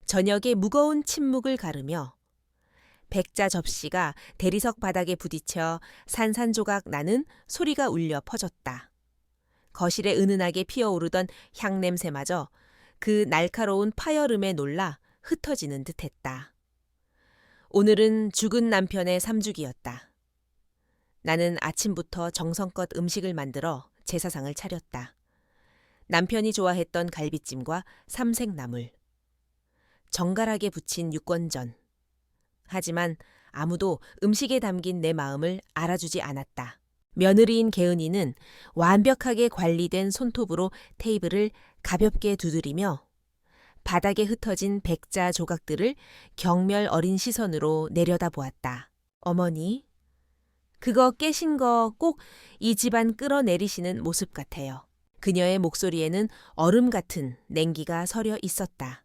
저녁의 무거운 침묵을 가르며 백자 접시가 대리석 바닥에 부딪혀 산산조각 나는 소리가 울려 퍼졌다. 거실에 은은하게 피어오르던 향냄새마저 그 날카로운 파열음에 놀라 흩어지는 듯했다. 오늘은 죽은 남편의 삼죽이었다. 나는 아침부터 정성껏 음식을 만들어 제사상을 차렸다. 남편이 좋아했던 갈비찜과 삼색나물, 정갈하게 부친 육건전. 하지만 아무도 음식에 담긴 내 마음을 알아주지 않았다. 며느리인 개은이는 완벽하게 관리된 손톱으로 테이블을 가볍게 두드리며 바닥에 흩어진 백자 조각들을 경멸 어린 시선으로 내려다보았다. 어머니, 그거 깨신 거 꼭 이 집안 끌어내리시는 모습 같아요. 그녀의 목소리에는 얼음 같은 냉기가 서려 있었다.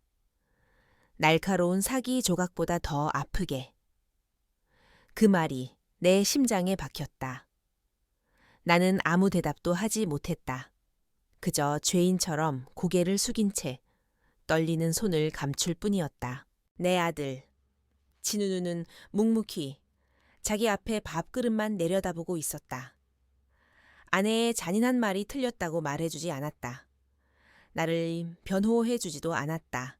날카로운 사기 조각보다 더 아프게. 그 말이 내 심장에 박혔다. 나는 아무 대답도 하지 못했다. 그저 죄인처럼 고개를 숙인 채 떨리는 손을 감출 뿐이었다. 내 아들, 진우는 묵묵히 자기 앞에 밥그릇만 내려다보고 있었다. 아내의 잔인한 말이 틀렸다고 말해주지 않았다. 나를 변호해주지도 않았다.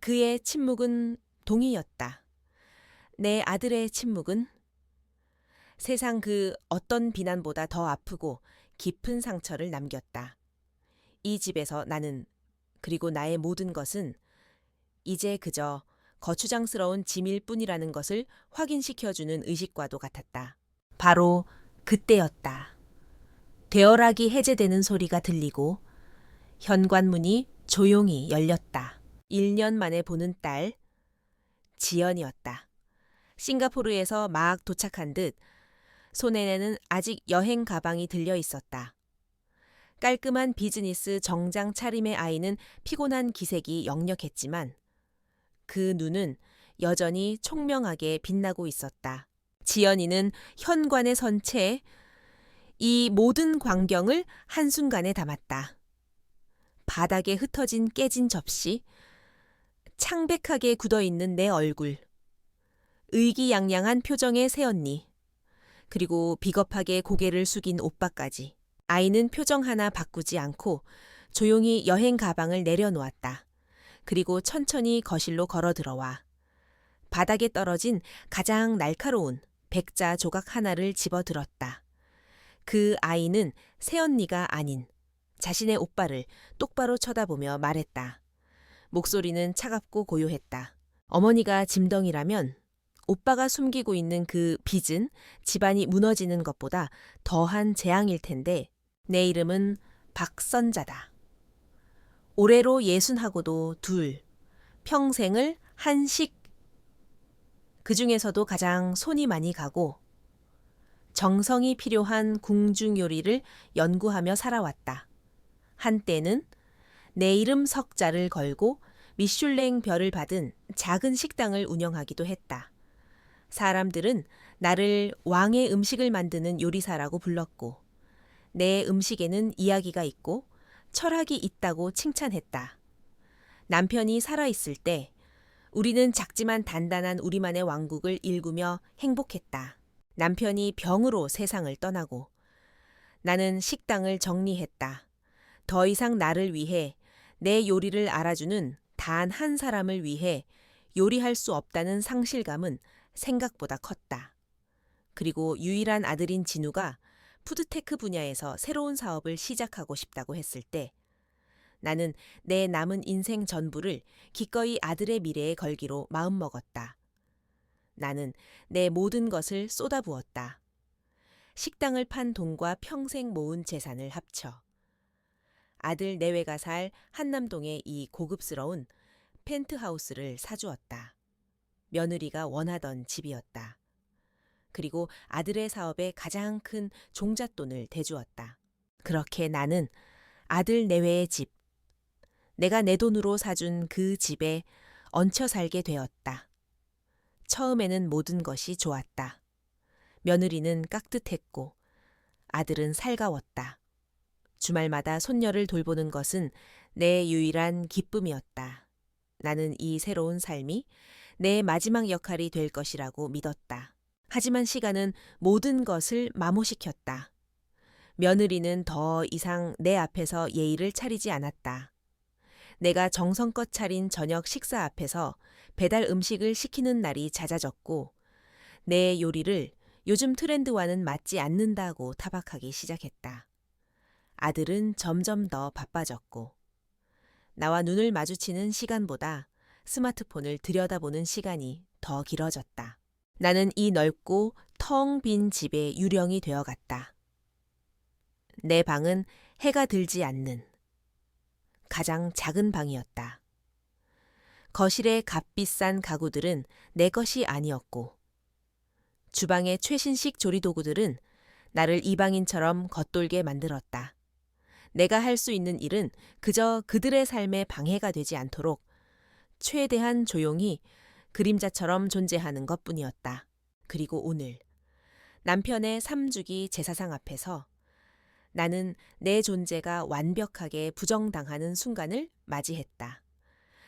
그의 침묵은 동의였다. 내 아들의 침묵은 세상 그 어떤 비난보다 더 아프고 깊은 상처를 남겼다. 이 집에서 나는, 그리고 나의 모든 것은 이제 그저 거추장스러운 짐일 뿐이라는 것을 확인시켜주는 의식과도 같았다. 바로 그때였다. 되어락이 해제되는 소리가 들리고 현관문이 조용히 열렸다. 1년 만에 보는 딸, 지연이었다. 싱가포르에서 막 도착한 듯 손에는 아직 여행 가방이 들려 있었다. 깔끔한 비즈니스 정장 차림의 아이는 피곤한 기색이 역력했지만 그 눈은 여전히 총명하게 빛나고 있었다. 지연이는 현관에 선 채 이 모든 광경을 한순간에 담았다. 바닥에 흩어진 깨진 접시, 창백하게 굳어있는 내 얼굴, 의기양양한 표정의 새언니, 그리고 비겁하게 고개를 숙인 오빠까지. 아이는 표정 하나 바꾸지 않고 조용히 여행 가방을 내려놓았다. 그리고 천천히 거실로 걸어 들어와 바닥에 떨어진 가장 날카로운 백자 조각 하나를 집어들었다. 그 아이는 새언니가 아닌 자신의 오빠를 똑바로 쳐다보며 말했다. 목소리는 차갑고 고요했다. 어머니가 짐덩이라면 오빠가 숨기고 있는 그 빚은 집안이 무너지는 것보다 더한 재앙일 텐데 내 이름은 박선자다. 올해로 60하고도 둘, 평생을 한식, 그 중에서도 가장 손이 많이 가고 정성이 필요한 궁중 요리를 연구하며 살아왔다. 한때는 내 이름 석자를 걸고 미슐랭 별을 받은 작은 식당을 운영하기도 했다. 사람들은 나를 왕의 음식을 만드는 요리사라고 불렀고 내 음식에는 이야기가 있고 철학이 있다고 칭찬했다. 남편이 살아있을 때 우리는 작지만 단단한 우리만의 왕국을 일구며 행복했다. 남편이 병으로 세상을 떠나고 나는 식당을 정리했다. 더 이상 나를 위해 내 요리를 알아주는 단 한 사람을 위해 요리할 수 없다는 상실감은 생각보다 컸다. 그리고 유일한 아들인 진우가 푸드테크 분야에서 새로운 사업을 시작하고 싶다고 했을 때 나는 내 남은 인생 전부를 기꺼이 아들의 미래에 걸기로 마음먹었다. 나는 내 모든 것을 쏟아부었다. 식당을 판 돈과 평생 모은 재산을 합쳐 아들 내외가 살 한남동의 이 고급스러운 펜트하우스를 사주었다. 며느리가 원하던 집이었다. 그리고 아들의 사업에 가장 큰 종잣돈을 대주었다. 그렇게 나는 아들 내외의 집, 내가 내 돈으로 사준 그 집에 얹혀 살게 되었다. 처음에는 모든 것이 좋았다. 며느리는 깍듯했고 아들은 살가웠다. 주말마다 손녀를 돌보는 것은 내 유일한 기쁨이었다. 나는 이 새로운 삶이 내 마지막 역할이 될 것이라고 믿었다. 하지만 시간은 모든 것을 마모시켰다. 며느리는 더 이상 내 앞에서 예의를 차리지 않았다. 내가 정성껏 차린 저녁 식사 앞에서 배달 음식을 시키는 날이 잦아졌고 내 요리를 요즘 트렌드와는 맞지 않는다고 타박하기 시작했다. 아들은 점점 더 바빠졌고 나와 눈을 마주치는 시간보다 스마트폰을 들여다보는 시간이 더 길어졌다. 나는 이 넓고 텅 빈 집의 유령이 되어갔다. 내 방은 해가 들지 않는 가장 작은 방이었다. 거실의 값비싼 가구들은 내 것이 아니었고 주방의 최신식 조리도구들은 나를 이방인처럼 겉돌게 만들었다. 내가 할 수 있는 일은 그저 그들의 삶에 방해가 되지 않도록 최대한 조용히 그림자처럼 존재하는 것뿐이었다. 그리고 오늘 남편의 3주기 제사상 앞에서 나는 내 존재가 완벽하게 부정당하는 순간을 맞이했다.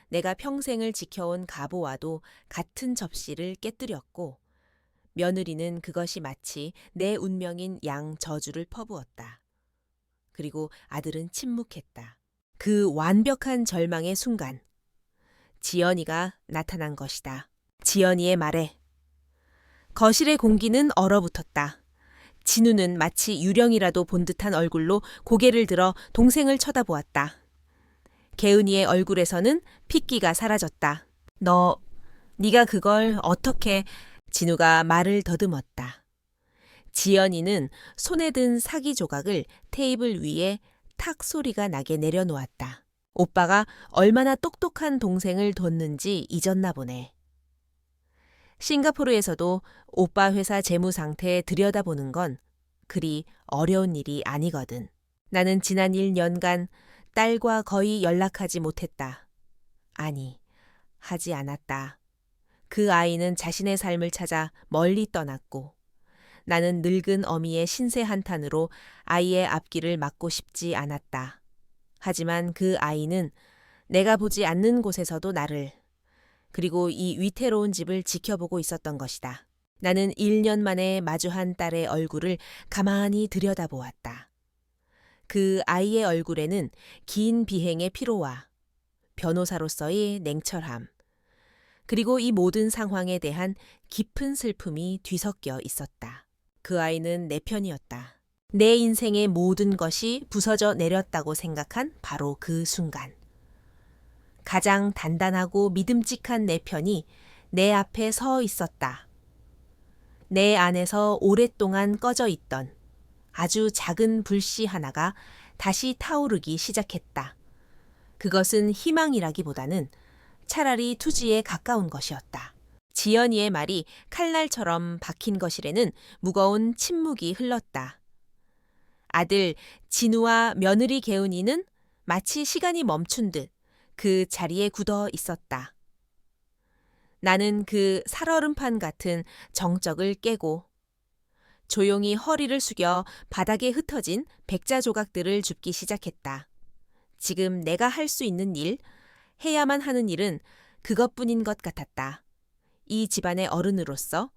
내가 평생을 지켜온 가보와도 같은 접시를 깨뜨렸고 며느리는 그것이 마치 내 운명인 양 저주를 퍼부었다. 그리고 아들은 침묵했다. 그 완벽한 절망의 순간 지연이가 나타난 것이다. 지연이의 말에 거실의 공기는 얼어붙었다. 진우는 마치 유령이라도 본 듯한 얼굴로 고개를 들어 동생을 쳐다보았다. 개은이의 얼굴에서는 핏기가 사라졌다. 네가 그걸 어떻게... 진우가 말을 더듬었다. 지연이는 손에 든 사기 조각을 테이블 위에 탁 소리가 나게 내려놓았다. 오빠가 얼마나 똑똑한 동생을 뒀는지 잊었나 보네. 싱가포르에서도 오빠 회사 재무 상태 들여다보는 건 그리 어려운 일이 아니거든. 나는 지난 1년간 딸과 거의 연락하지 못했다. 아니, 하지 않았다. 그 아이는 자신의 삶을 찾아 멀리 떠났고 나는 늙은 어미의 신세 한탄으로 아이의 앞길을 막고 싶지 않았다. 하지만 그 아이는 내가 보지 않는 곳에서도 나를 그리고 이 위태로운 집을 지켜보고 있었던 것이다. 나는 1년 만에 마주한 딸의 얼굴을 가만히 들여다보았다. 그 아이의 얼굴에는 긴 비행의 피로와 변호사로서의 냉철함, 그리고 이 모든 상황에 대한 깊은 슬픔이 뒤섞여 있었다. 그 아이는 내 편이었다. 내 인생의 모든 것이 부서져 내렸다고 생각한 바로 그 순간. 가장 단단하고 믿음직한 내 편이 내 앞에 서 있었다. 내 안에서 오랫동안 꺼져 있던 아주 작은 불씨 하나가 다시 타오르기 시작했다. 그것은 희망이라기보다는 차라리 투지에 가까운 것이었다. 지연이의 말이 칼날처럼 박힌 거실에는 무거운 침묵이 흘렀다. 아들 진우와 며느리 개은이는 마치 시간이 멈춘 듯 그 자리에 굳어 있었다. 나는 그 살얼음판 같은 정적을 깨고 조용히 허리를 숙여 바닥에 흩어진 백자 조각들을 줍기 시작했다. 지금 내가 할 수 있는 일, 해야만 하는 일은 그것뿐인 것 같았다. 이 집안의 어른으로서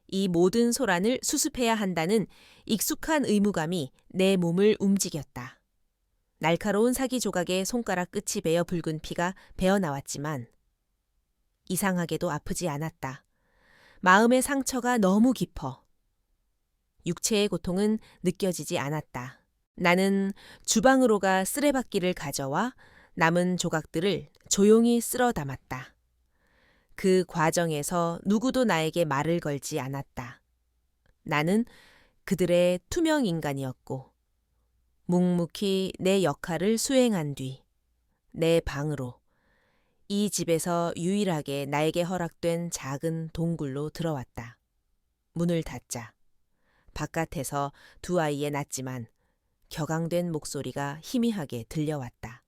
이 모든 소란을 수습해야 한다는 익숙한 의무감이 내 몸을 움직였다. 날카로운 사기 조각에 손가락 끝이 베어 붉은 피가 배어나왔지만 이상하게도 아프지 않았다. 마음의 상처가 너무 깊어. 육체의 고통은 느껴지지 않았다. 나는 주방으로 가 쓰레받기를 가져와 남은 조각들을 조용히 쓸어 담았다. 그 과정에서 누구도 나에게 말을 걸지 않았다. 나는 그들의 투명 인간이었고 묵묵히 내 역할을 수행한 뒤 내 방으로 이 집에서 유일하게 나에게 허락된 작은 동굴로 들어왔다. 문을 닫자 바깥에서 두 아이의 낮지만 격앙된 목소리가 희미하게 들려왔다.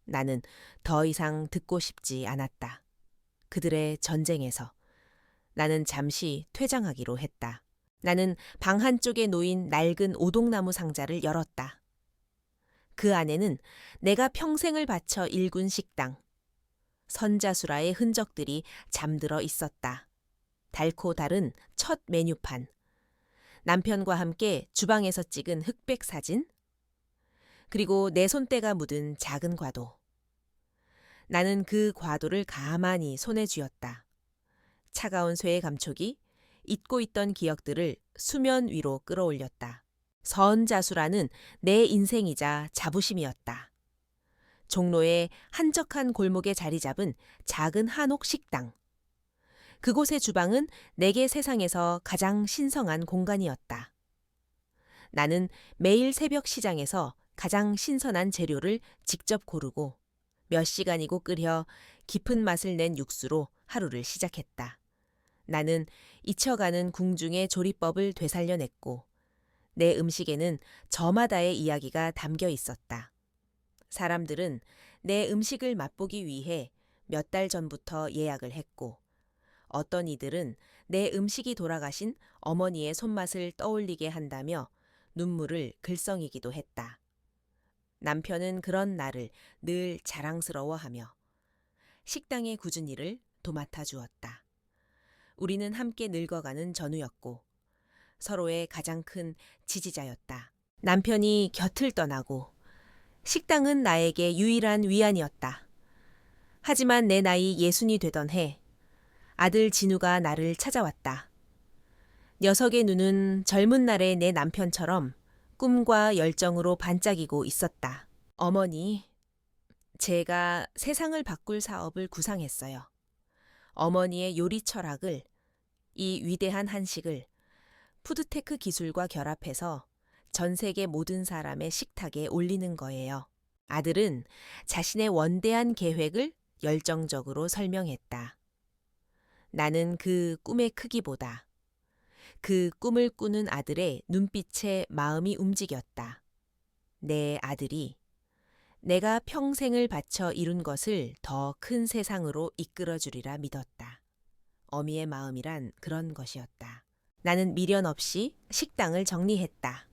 나는 더 이상 듣고 싶지 않았다. 그들의 전쟁에서 나는 잠시 퇴장하기로 했다. 나는 방 한쪽에 놓인 낡은 오동나무 상자를 열었다. 그 안에는 내가 평생을 바쳐 일군 식당, 선자수라의 흔적들이 잠들어 있었다. 달고 다른 첫 메뉴판. 남편과 함께 주방에서 찍은 흑백 사진. 그리고 내 손때가 묻은 작은 과도. 나는 그 과도를 가만히 손에 쥐었다. 차가운 쇠의 감촉이 잊고 있던 기억들을 수면 위로 끌어올렸다. 선자수라는 내 인생이자 자부심이었다. 종로의 한적한 골목에 자리 잡은 작은 한옥 식당. 그곳의 주방은 내게 세상에서 가장 신성한 공간이었다. 나는 매일 새벽 시장에서 가장 신선한 재료를 직접 고르고 몇 시간이고 끓여 깊은 맛을 낸 육수로 하루를 시작했다. 나는 잊혀가는 궁중의 조리법을 되살려냈고 내 음식에는 저마다의 이야기가 담겨 있었다. 사람들은 내 음식을 맛보기 위해 몇 달 전부터 예약을 했고 어떤 이들은 내 음식이 돌아가신 어머니의 손맛을 떠올리게 한다며 눈물을 글썽이기도 했다. 남편은 그런 나를 늘 자랑스러워하며 식당의 굳은 일을 도맡아 주었다. 우리는 함께 늙어가는 전우였고 서로의 가장 큰 지지자였다. 남편이 곁을 떠나고 식당은 나에게 유일한 위안이었다. 하지만 내 나이 60이 되던 해 아들 진우가 나를 찾아왔다. 녀석의 눈은 젊은 날의 내 남편처럼 꿈과 열정으로 반짝이고 있었다. 어머니, 제가 세상을 바꿀 사업을 구상했어요. 어머니의 요리 철학을, 이 위대한 한식을 푸드테크 기술과 결합해서 전 세계 모든 사람의 식탁에 올리는 거예요. 아들은 자신의 원대한 계획을 열정적으로 설명했다. 나는 그 꿈의 크기보다 그 꿈을 꾸는 아들의 눈빛에 마음이 움직였다. 내 아들이 내가 평생을 바쳐 이룬 것을 더 큰 세상으로 이끌어주리라 믿었다. 어미의 마음이란 그런 것이었다. 나는 미련 없이 식당을 정리했다.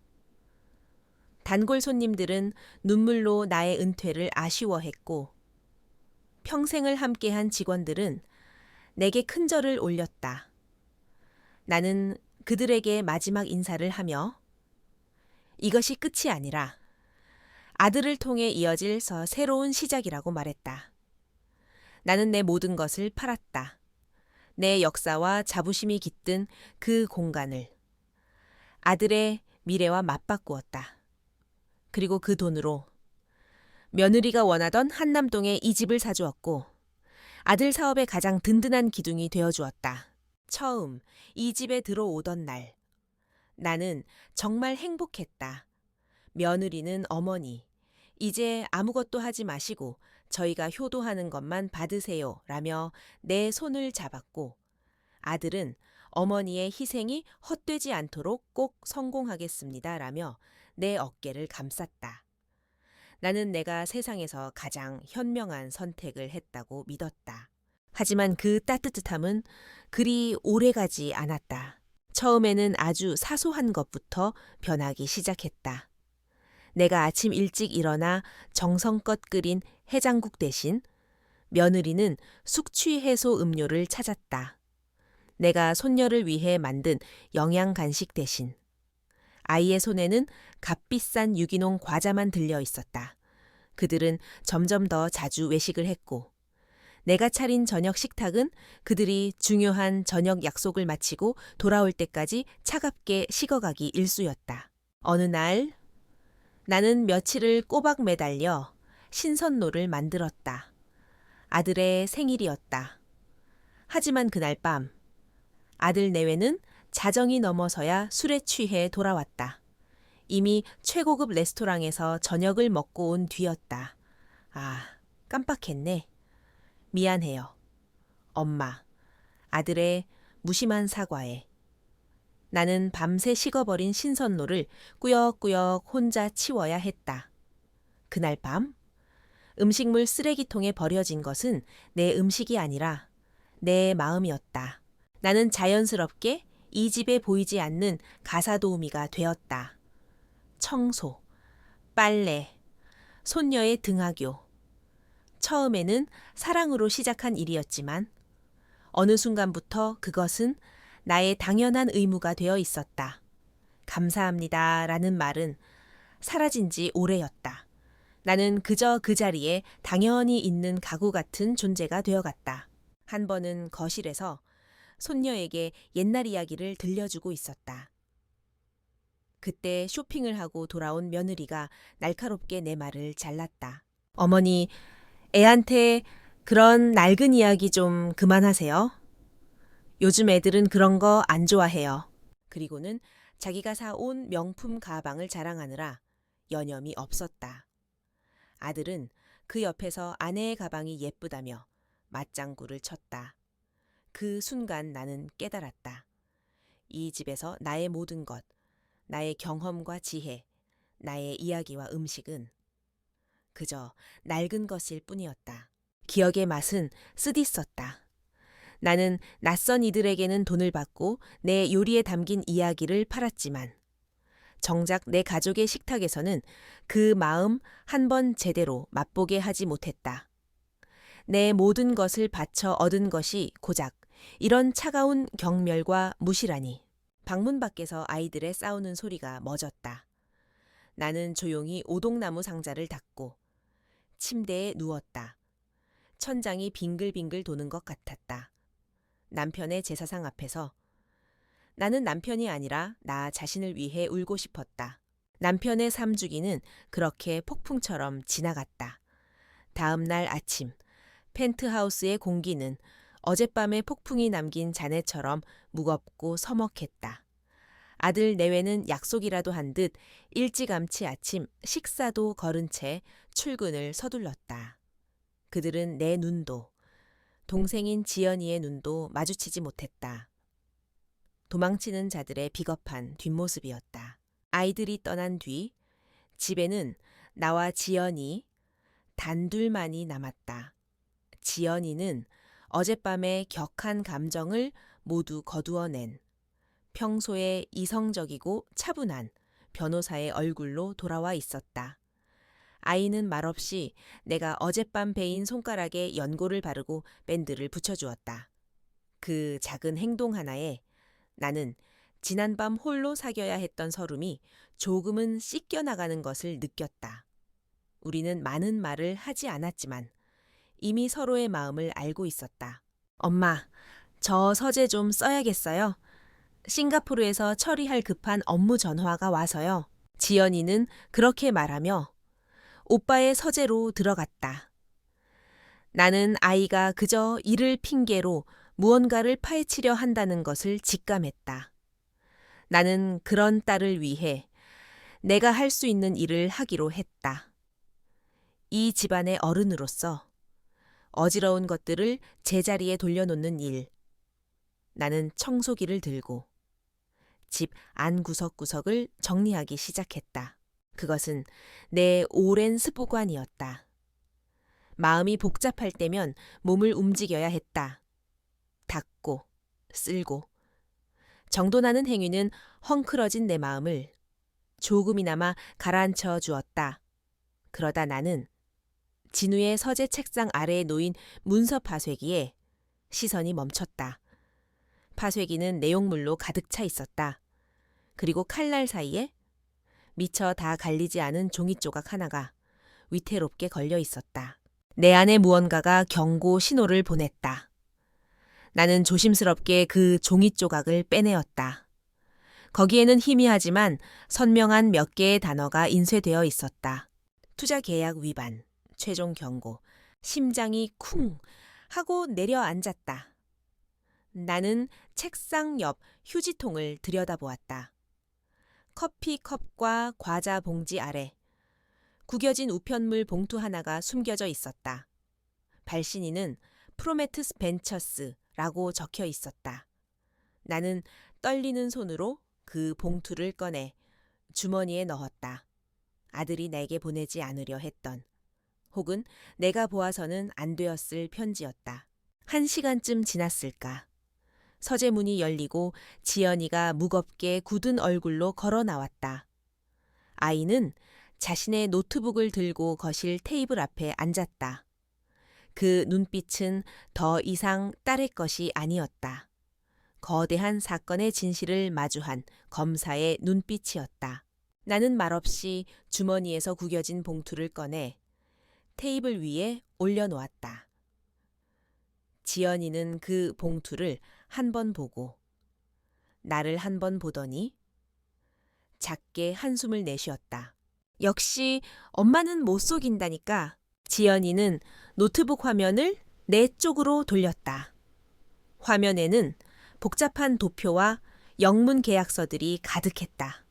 단골 손님들은 눈물로 나의 은퇴를 아쉬워했고 평생을 함께한 직원들은 내게 큰 절을 올렸다. 나는 그들에게 마지막 인사를 하며 이것이 끝이 아니라 아들을 통해 이어질 새로운 시작이라고 말했다. 나는 내 모든 것을 팔았다. 내 역사와 자부심이 깃든 그 공간을 아들의 미래와 맞바꾸었다. 그리고 그 돈으로 며느리가 원하던 한남동에 이 집을 사주었고 아들 사업의 가장 든든한 기둥이 되어주었다. 처음 이 집에 들어오던 날 나는 정말 행복했다. 며느리는 어머니, 이제 아무것도 하지 마시고 저희가 효도하는 것만 받으세요 라며 내 손을 잡았고 아들은 어머니의 희생이 헛되지 않도록 꼭 성공하겠습니다 라며 내 어깨를 감쌌다. 나는 내가 세상에서 가장 현명한 선택을 했다고 믿었다. 하지만 그 따뜻함은 그리 오래가지 않았다. 처음에는 아주 사소한 것부터 변하기 시작했다. 내가 아침 일찍 일어나 정성껏 끓인 해장국 대신 며느리는 숙취 해소 음료를 찾았다. 내가 손녀를 위해 만든 영양 간식 대신 아이의 손에는 값비싼 유기농 과자만 들려 있었다. 그들은 점점 더 자주 외식을 했고 내가 차린 저녁 식탁은 그들이 중요한 저녁 약속을 마치고 돌아올 때까지 차갑게 식어가기 일쑤였다. 어느 날 나는 며칠을 꼬박 매달려 신선로를 만들었다. 아들의 생일이었다. 하지만 그날 밤 아들 내외는 자정이 넘어서야 술에 취해 돌아왔다. 이미 최고급 레스토랑에서 저녁을 먹고 온 뒤였다. 아, 깜빡했네. 미안해요. 엄마, 아들의 무심한 사과에. 나는 밤새 식어버린 신선로를 꾸역꾸역 혼자 치워야 했다. 그날 밤 음식물 쓰레기통에 버려진 것은 내 음식이 아니라 내 마음이었다. 나는 자연스럽게 이 집에 보이지 않는 가사도우미가 되었다. 청소, 빨래, 손녀의 등하교. 처음에는 사랑으로 시작한 일이었지만 어느 순간부터 그것은 나의 당연한 의무가 되어 있었다. 감사합니다 라는 말은 사라진 지 오래였다. 나는 그저 그 자리에 당연히 있는 가구 같은 존재가 되어갔다. 한 번은 거실에서 손녀에게 옛날 이야기를 들려주고 있었다. 그때 쇼핑을 하고 돌아온 며느리가 날카롭게 내 말을 잘랐다. 어머니, 애한테 그런 낡은 이야기 좀 그만하세요. 요즘 애들은 그런 거 안 좋아해요. 그리고는 자기가 사온 명품 가방을 자랑하느라 여념이 없었다. 아들은 그 옆에서 아내의 가방이 예쁘다며 맞장구를 쳤다. 그 순간 나는 깨달았다. 이 집에서 나의 모든 것, 나의 경험과 지혜, 나의 이야기와 음식은 그저 낡은 것일 뿐이었다. 기억의 맛은 쓰디썼다. 나는 낯선 이들에게는 돈을 받고 내 요리에 담긴 이야기를 팔았지만 정작 내 가족의 식탁에서는 그 마음 한 번 제대로 맛보게 하지 못했다. 내 모든 것을 바쳐 얻은 것이 고작 이런 차가운 경멸과 무시라니. 방문 밖에서 아이들의 싸우는 소리가 멎었다. 나는 조용히 오동나무 상자를 닫고 침대에 누웠다. 천장이 빙글빙글 도는 것 같았다. 남편의 제사상 앞에서 나는 남편이 아니라 나 자신을 위해 울고 싶었다. 남편의 삶주기는 그렇게 폭풍처럼 지나갔다. 다음 날 아침, 펜트하우스의 공기는 어젯밤의 폭풍이 남긴 잔해처럼 무겁고 서먹했다. 아들 내외는 약속이라도 한 듯 일찌감치 아침 식사도 거른 채 출근을 서둘렀다. 그들은 내 눈도, 동생인 지연이의 눈도 마주치지 못했다. 도망치는 자들의 비겁한 뒷모습이었다. 아이들이 떠난 뒤 집에는 나와 지연이 단둘만이 남았다. 지연이는 어젯밤의 격한 감정을 모두 거두어낸 평소에 이성적이고 차분한 변호사의 얼굴로 돌아와 있었다. 아이는 말없이 내가 어젯밤 베인 손가락에 연고를 바르고 밴드를 붙여주었다. 그 작은 행동 하나에 나는 지난밤 홀로 사겨야 했던 서름이 조금은 씻겨나가는 것을 느꼈다. 우리는 많은 말을 하지 않았지만 이미 서로의 마음을 알고 있었다. 엄마, 저 서재 좀 써야겠어요. 싱가포르에서 처리할 급한 업무 전화가 와서요. 지연이는 그렇게 말하며 오빠의 서재로 들어갔다. 나는 아이가 그저 이를 핑계로 무언가를 파헤치려 한다는 것을 직감했다. 나는 그런 딸을 위해 내가 할 수 있는 일을 하기로 했다. 이 집안의 어른으로서 어지러운 것들을 제자리에 돌려놓는 일. 나는 청소기를 들고 집 안 구석구석을 정리하기 시작했다. 그것은 내 오랜 습관이었다. 마음이 복잡할 때면 몸을 움직여야 했다. 닦고, 쓸고. 정돈하는 행위는 헝클어진 내 마음을 조금이나마 가라앉혀 주었다. 그러다 나는 진우의 서재 책상 아래에 놓인 문서 파쇄기에 시선이 멈췄다. 파쇄기는 내용물로 가득 차 있었다. 그리고 칼날 사이에 미처 다 갈리지 않은 종이 조각 하나가 위태롭게 걸려 있었다. 내 안에 무언가가 경고 신호를 보냈다. 나는 조심스럽게 그 종이 조각을 빼내었다. 거기에는 희미하지만 선명한 몇 개의 단어가 인쇄되어 있었다. 투자 계약 위반, 최종 경고, 심장이 쿵 하고 내려앉았다. 나는 책상 옆 휴지통을 들여다보았다. 커피컵과 과자 봉지 아래 구겨진 우편물 봉투 하나가 숨겨져 있었다. 발신인은 프로메트스 벤처스라고 적혀 있었다. 나는 떨리는 손으로 그 봉투를 꺼내 주머니에 넣었다. 아들이 내게 보내지 않으려 했던, 혹은 내가 보아서는 안 되었을 편지였다. 1시간쯤 지났을까. 서재 문이 열리고 지연이가 무겁게 굳은 얼굴로 걸어 나왔다. 아이는 자신의 노트북을 들고 거실 테이블 앞에 앉았다. 그 눈빛은 더 이상 딸의 것이 아니었다. 거대한 사건의 진실을 마주한 검사의 눈빛이었다. 나는 말없이 주머니에서 구겨진 봉투를 꺼내 테이블 위에 올려놓았다. 지연이는 그 봉투를 한 번 보고 나를 한 번 보더니 작게 한숨을 내쉬었다. 역시 엄마는 못 속인다니까. 지연이는 노트북 화면을 내 쪽으로 돌렸다. 화면에는 복잡한 도표와 영문 계약서들이 가득했다.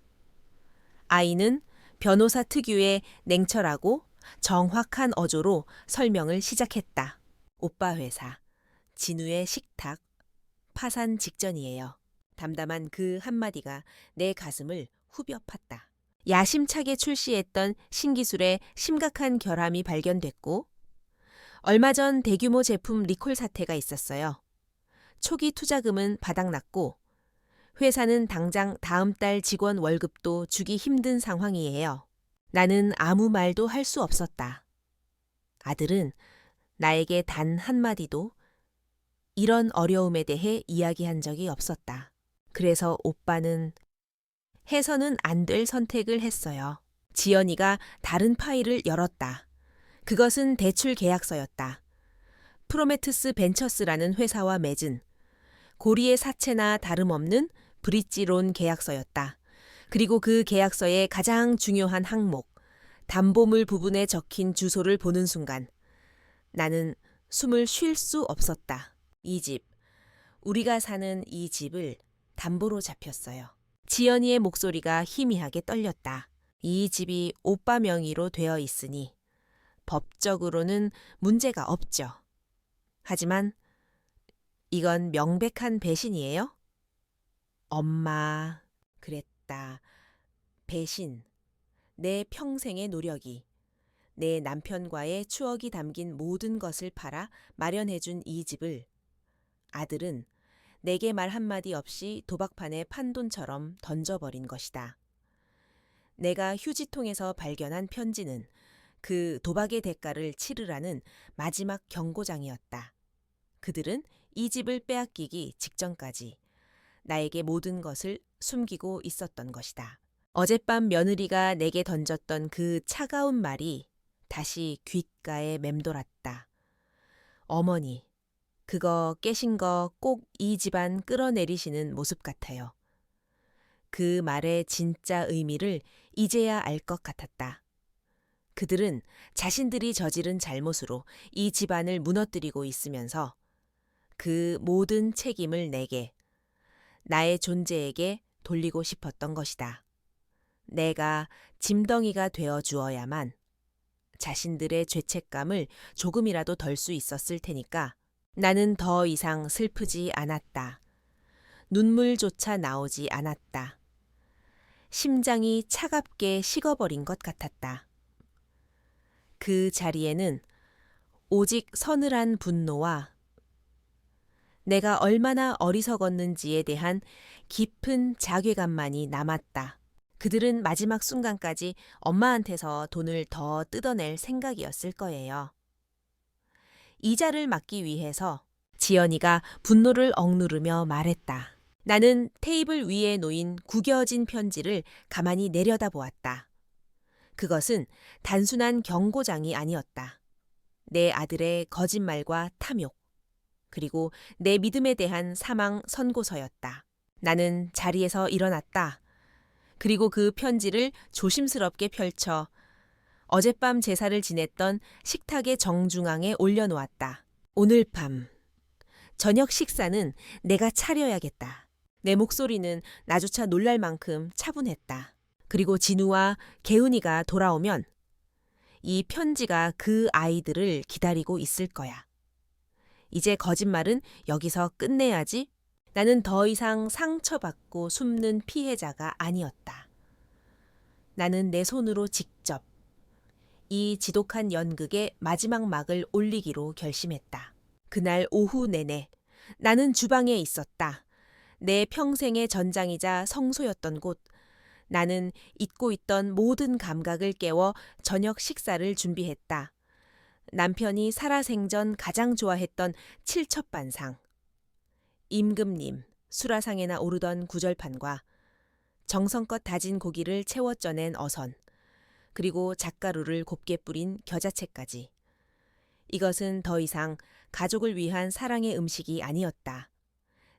아이는 변호사 특유의 냉철하고 정확한 어조로 설명을 시작했다. 오빠 회사, 진우의 식탁, 파산 직전이에요. 담담한 그 한마디가 내 가슴을 후벼 팠다. 야심차게 출시했던 신기술의 심각한 결함이 발견됐고 얼마 전 대규모 제품 리콜 사태가 있었어요. 초기 투자금은 바닥났고 회사는 당장 다음 달 직원 월급도 주기 힘든 상황이에요. 나는 아무 말도 할 수 없었다. 아들은 나에게 단 한마디도 이런 어려움에 대해 이야기한 적이 없었다. 그래서 오빠는 해서는 안 될 선택을 했어요. 지연이가 다른 파일을 열었다. 그것은 대출 계약서였다. 프로메트스 벤처스라는 회사와 맺은 고리의 사채나 다름없는 브릿지론 계약서였다. 그리고 그 계약서의 가장 중요한 항목, 담보물 부분에 적힌 주소를 보는 순간 나는 숨을 쉴 수 없었다. 이 집, 우리가 사는 이 집을 담보로 잡혔어요. 지연이의 목소리가 희미하게 떨렸다. 이 집이 오빠 명의로 되어 있으니 법적으로는 문제가 없죠. 하지만 이건 명백한 배신이에요? 엄마, 그랬다. 배신. 내 평생의 노력이, 내 남편과의 추억이 담긴 모든 것을 팔아 마련해준 이 집을 아들은 내게 말 한마디 없이 도박판에 판돈처럼 던져버린 것이다. 내가 휴지통에서 발견한 편지는 그 도박의 대가를 치르라는 마지막 경고장이었다. 그들은 이 집을 빼앗기기 직전까지 나에게 모든 것을 숨기고 있었던 것이다. 어젯밤 며느리가 내게 던졌던 그 차가운 말이 다시 귓가에 맴돌았다. 어머니, 그거 깨신 거 꼭 이 집안 끌어내리시는 모습 같아요. 그 말의 진짜 의미를 이제야 알 것 같았다. 그들은 자신들이 저지른 잘못으로 이 집안을 무너뜨리고 있으면서 그 모든 책임을 내게, 나의 존재에게 돌리고 싶었던 것이다. 내가 짐덩이가 되어 주어야만 자신들의 죄책감을 조금이라도 덜 수 있었을 테니까 나는 더 이상 슬프지 않았다. 눈물조차 나오지 않았다. 심장이 차갑게 식어버린 것 같았다. 그 자리에는 오직 서늘한 분노와 내가 얼마나 어리석었는지에 대한 깊은 자괴감만이 남았다. 그들은 마지막 순간까지 엄마한테서 돈을 더 뜯어낼 생각이었을 거예요. 이자를 막기 위해서 지연이가 분노를 억누르며 말했다. 나는 테이블 위에 놓인 구겨진 편지를 가만히 내려다보았다. 그것은 단순한 경고장이 아니었다. 내 아들의 거짓말과 탐욕, 그리고 내 믿음에 대한 사망 선고서였다. 나는 자리에서 일어났다. 그리고 그 편지를 조심스럽게 펼쳐 어젯밤 제사를 지냈던 식탁의 정중앙에 올려놓았다. 오늘 밤, 저녁 식사는 내가 차려야겠다. 내 목소리는 나조차 놀랄 만큼 차분했다. 그리고 진우와 개은이가 돌아오면 이 편지가 그 아이들을 기다리고 있을 거야. 이제 거짓말은 여기서 끝내야지. 나는 더 이상 상처받고 숨는 피해자가 아니었다. 나는 내 손으로 직접 이 지독한 연극의 마지막 막을 올리기로 결심했다. 그날 오후 내내 나는 주방에 있었다. 내 평생의 전장이자 성소였던 곳. 나는 잊고 있던 모든 감각을 깨워 저녁 식사를 준비했다. 남편이 살아생전 가장 좋아했던 칠첩반상, 임금님, 수라상에나 오르던 구절판과 정성껏 다진 고기를 채워 쪄낸 어선, 그리고 잣가루를 곱게 뿌린 겨자채까지. 이것은 더 이상 가족을 위한 사랑의 음식이 아니었다.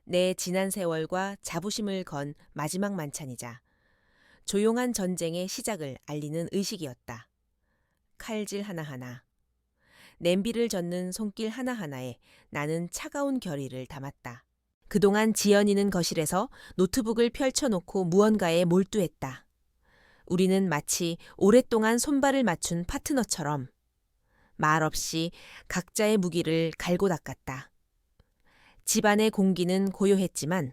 내 지난 세월과 자부심을 건 마지막 만찬이자 조용한 전쟁의 시작을 알리는 의식이었다. 칼질 하나하나, 냄비를 젓는 손길 하나하나에 나는 차가운 결의를 담았다. 그동안 지연이는 거실에서 노트북을 펼쳐놓고 무언가에 몰두했다. 우리는 마치 오랫동안 손발을 맞춘 파트너처럼 말없이 각자의 무기를 갈고 닦았다. 집안의 공기는 고요했지만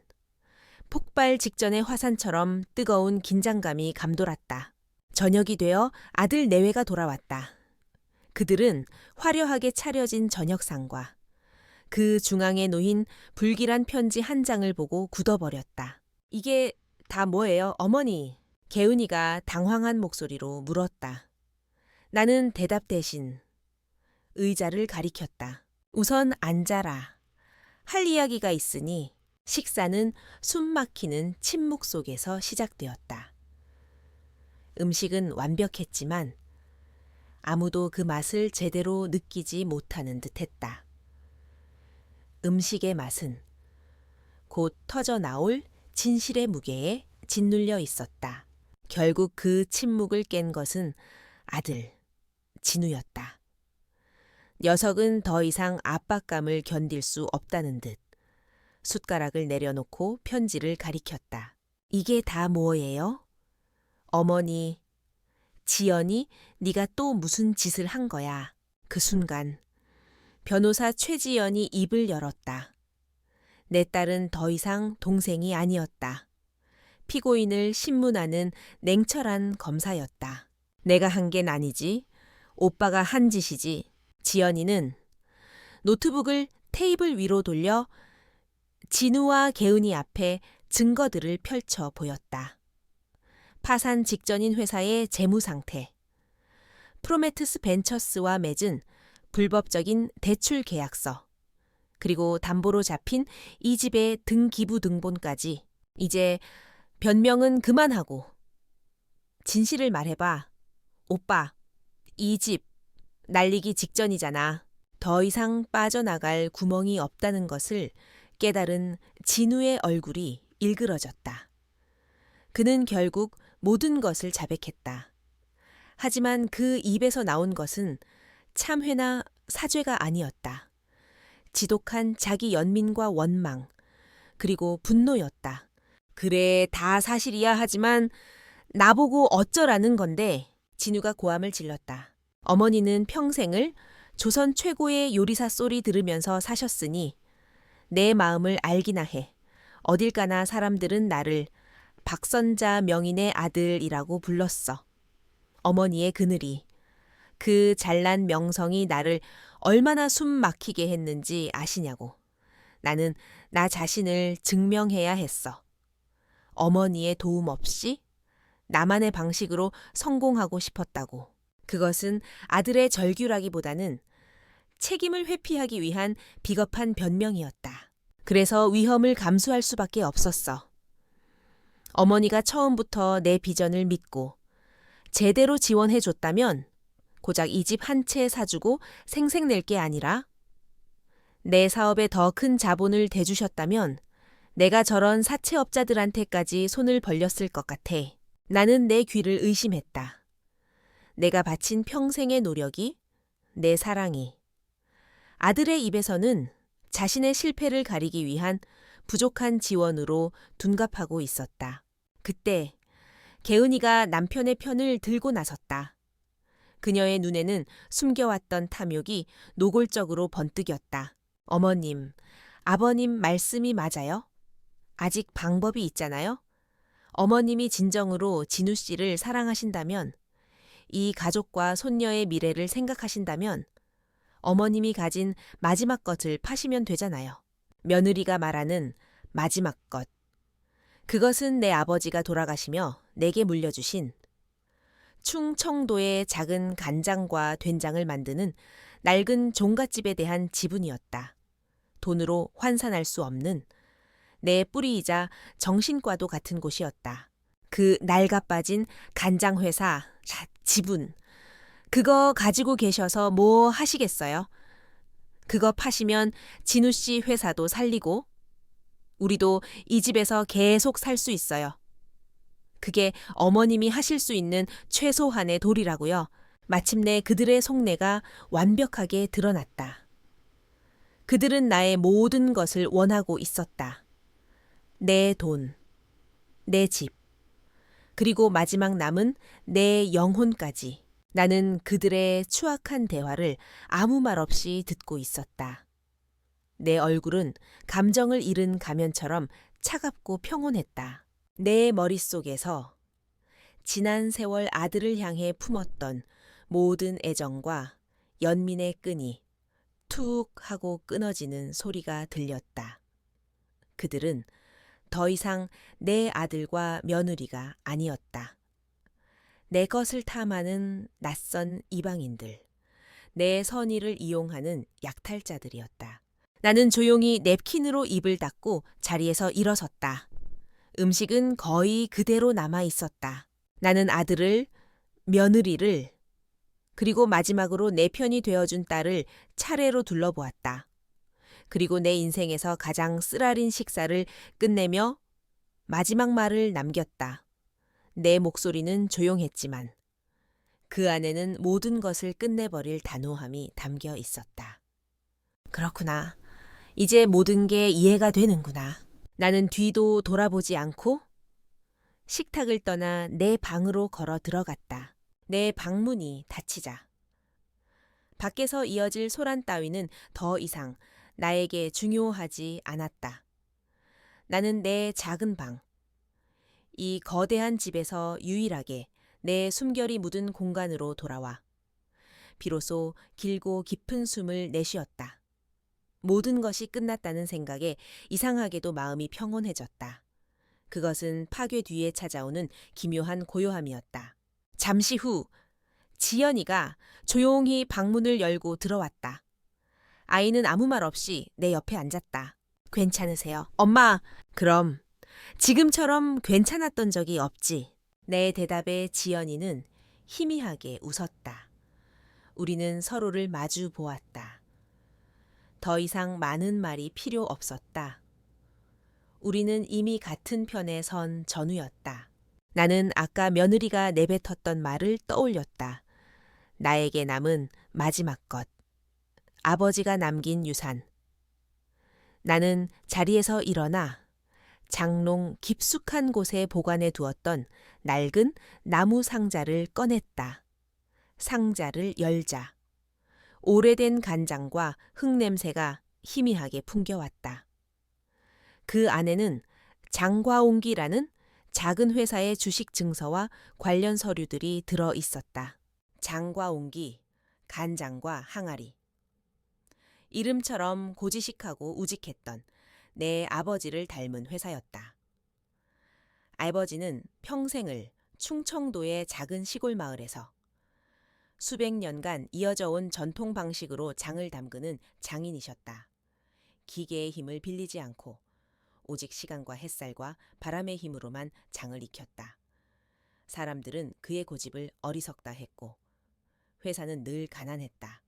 폭발 직전의 화산처럼 뜨거운 긴장감이 감돌았다. 저녁이 되어 아들 내외가 돌아왔다. 그들은 화려하게 차려진 저녁상과 그 중앙에 놓인 불길한 편지 한 장을 보고 굳어버렸다. 이게 다 뭐예요, 어머니? 개은이가 당황한 목소리로 물었다. 나는 대답 대신 의자를 가리켰다. 우선 앉아라. 할 이야기가 있으니. 식사는 숨 막히는 침묵 속에서 시작되었다. 음식은 완벽했지만 아무도 그 맛을 제대로 느끼지 못하는 듯했다. 음식의 맛은 곧 터져 나올 진실의 무게에 짓눌려 있었다. 결국 그 침묵을 깬 것은 아들, 진우였다. 녀석은 더 이상 압박감을 견딜 수 없다는 듯 숟가락을 내려놓고 편지를 가리켰다. 이게 다 뭐예요? 어머니, 지연이 네가 또 무슨 짓을 한 거야. 그 순간 변호사 최지연이 입을 열었다. 내 딸은 더 이상 동생이 아니었다. 피고인을 신문하는 냉철한 검사였다. 내가 한 게 아니지. 오빠가 한 짓이지. 지연이는 노트북을 테이블 위로 돌려 진우와 개은이 앞에 증거들을 펼쳐 보였다. 파산 직전인 회사의 재무 상태, 프로메트스 벤처스와 맺은 불법적인 대출 계약서, 그리고 담보로 잡힌 이 집의 등기부 등본까지. 이제 변명은 그만하고 진실을 말해봐. 오빠, 이 집 날리기 직전이잖아. 더 이상 빠져나갈 구멍이 없다는 것을 깨달은 진우의 얼굴이 일그러졌다. 그는 결국 모든 것을 자백했다. 하지만 그 입에서 나온 것은 참회나 사죄가 아니었다. 지독한 자기 연민과 원망, 그리고 분노였다. 그래, 다 사실이야 하지만 나보고 어쩌라는 건데. 진우가 고함을 질렀다. 어머니는 평생을 조선 최고의 요리사 소리 들으면서 사셨으니 내 마음을 알기나 해. 어딜 가나 사람들은 나를 박선자 명인의 아들이라고 불렀어. 어머니의 그늘이, 그 잘난 명성이 나를 얼마나 숨 막히게 했는지 아시냐고. 나는 나 자신을 증명해야 했어. 어머니의 도움 없이 나만의 방식으로 성공하고 싶었다고. 그것은 아들의 절규라기보다는 책임을 회피하기 위한 비겁한 변명이었다. 그래서 위험을 감수할 수밖에 없었어. 어머니가 처음부터 내 비전을 믿고 제대로 지원해줬다면 고작 이 집 한 채 사주고 생색낼 게 아니라 내 사업에 더 큰 자본을 대주셨다면 내가 저런 사채업자들한테까지 손을 벌렸을 것 같아. 나는 내 귀를 의심했다. 내가 바친 평생의 노력이, 내 사랑이. 아들의 입에서는 자신의 실패를 가리기 위한 부족한 지원으로 둔갑하고 있었다. 그때 개은이가 남편의 편을 들고 나섰다. 그녀의 눈에는 숨겨왔던 탐욕이 노골적으로 번뜩였다. 어머님, 아버님 말씀이 맞아요? 아직 방법이 있잖아요? 어머님이 진정으로 진우 씨를 사랑하신다면, 이 가족과 손녀의 미래를 생각하신다면 어머님이 가진 마지막 것을 파시면 되잖아요. 며느리가 말하는 마지막 것. 그것은 내 아버지가 돌아가시며 내게 물려주신 충청도의 작은 간장과 된장을 만드는 낡은 종갓집에 대한 지분이었다. 돈으로 환산할 수 없는 내 뿌리이자 정신과도 같은 곳이었다. 그 낡아 빠진 간장회사, 지분. 그거 가지고 계셔서 뭐 하시겠어요? 그거 파시면 진우 씨 회사도 살리고 우리도 이 집에서 계속 살 수 있어요. 그게 어머님이 하실 수 있는 최소한의 도리라고요. 마침내 그들의 속내가 완벽하게 드러났다. 그들은 나의 모든 것을 원하고 있었다. 내 돈, 내 집, 그리고 마지막 남은 내 영혼까지. 나는 그들의 추악한 대화를 아무 말 없이 듣고 있었다. 내 얼굴은 감정을 잃은 가면처럼 차갑고 평온했다. 내 머릿속에서 지난 세월 아들을 향해 품었던 모든 애정과 연민의 끈이 툭 하고 끊어지는 소리가 들렸다. 그들은 더 이상 내 아들과 며느리가 아니었다. 내 것을 탐하는 낯선 이방인들, 내 선의를 이용하는 약탈자들이었다. 나는 조용히 냅킨으로 입을 닫고 자리에서 일어섰다. 음식은 거의 그대로 남아 있었다. 나는 아들을, 며느리를, 그리고 마지막으로 내 편이 되어준 딸을 차례로 둘러보았다. 그리고 내 인생에서 가장 쓰라린 식사를 끝내며 마지막 말을 남겼다. 내 목소리는 조용했지만 그 안에는 모든 것을 끝내버릴 단호함이 담겨 있었다. 그렇구나. 이제 모든 게 이해가 되는구나. 나는 뒤도 돌아보지 않고 식탁을 떠나 내 방으로 걸어 들어갔다. 내 방문이 닫히자. 밖에서 이어질 소란 따위는 더 이상 나에게 중요하지 않았다. 나는 내 작은 방, 이 거대한 집에서 유일하게 내 숨결이 묻은 공간으로 돌아와 비로소 길고 깊은 숨을 내쉬었다. 모든 것이 끝났다는 생각에 이상하게도 마음이 평온해졌다. 그것은 파괴 뒤에 찾아오는 기묘한 고요함이었다. 잠시 후 지연이가 조용히 방문을 열고 들어왔다. 아이는 아무 말 없이 내 옆에 앉았다. 괜찮으세요? 엄마, 그럼 지금처럼 괜찮았던 적이 없지. 내 대답에 지연이는 희미하게 웃었다. 우리는 서로를 마주 보았다. 더 이상 많은 말이 필요 없었다. 우리는 이미 같은 편에 선 전우였다. 나는 아까 며느리가 내뱉었던 말을 떠올렸다. 나에게 남은 마지막 것. 아버지가 남긴 유산. 나는 자리에서 일어나 장롱 깊숙한 곳에 보관해 두었던 낡은 나무 상자를 꺼냈다. 상자를 열자. 오래된 간장과 흙냄새가 희미하게 풍겨왔다. 그 안에는 장과옹기라는 작은 회사의 주식 증서와 관련 서류들이 들어 있었다. 장과옹기, 간장과 항아리. 이름처럼 고지식하고 우직했던 내 아버지를 닮은 회사였다. 아버지는 평생을 충청도의 작은 시골 마을에서 수백 년간 이어져 온 전통 방식으로 장을 담그는 장인이셨다. 기계의 힘을 빌리지 않고 오직 시간과 햇살과 바람의 힘으로만 장을 익혔다. 사람들은 그의 고집을 어리석다 했고 회사는 늘 가난했다.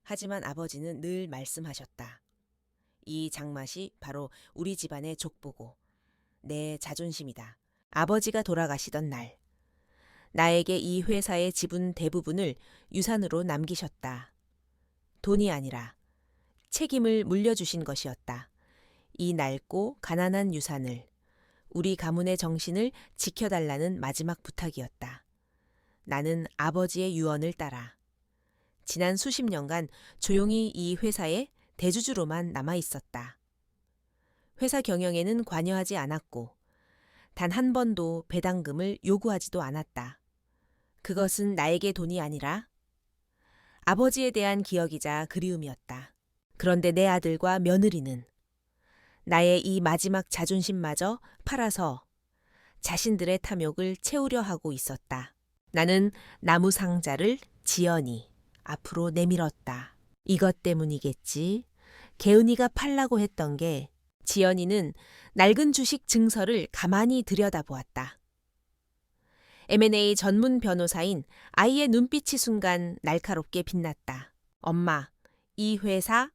하지만 아버지는 늘 말씀하셨다. 이 장맛이 바로 우리 집안의 족보고 내 자존심이다. 아버지가 돌아가시던 날, 나에게 이 회사의 지분 대부분을 유산으로 남기셨다. 돈이 아니라 책임을 물려주신 것이었다. 이 낡고 가난한 유산을, 우리 가문의 정신을 지켜달라는 마지막 부탁이었다. 나는 아버지의 유언을 따라 지난 수십 년간 조용히 이 회사의 대주주로만 남아 있었다. 회사 경영에는 관여하지 않았고 단 한 번도 배당금을 요구하지도 않았다. 그것은 나에게 돈이 아니라 아버지에 대한 기억이자 그리움이었다. 그런데 내 아들과 며느리는 나의 이 마지막 자존심마저 팔아서 자신들의 탐욕을 채우려 하고 있었다. 나는 나무 상자를 지연히 앞으로 내밀었다. 이것 때문이겠지. 개은이가 팔라고 했던 게 지연이는 낡은 주식 증서를 가만히 들여다보았다. M&A 전문 변호사인 아이의 눈빛이 순간 날카롭게 빛났다. 엄마, 이 회사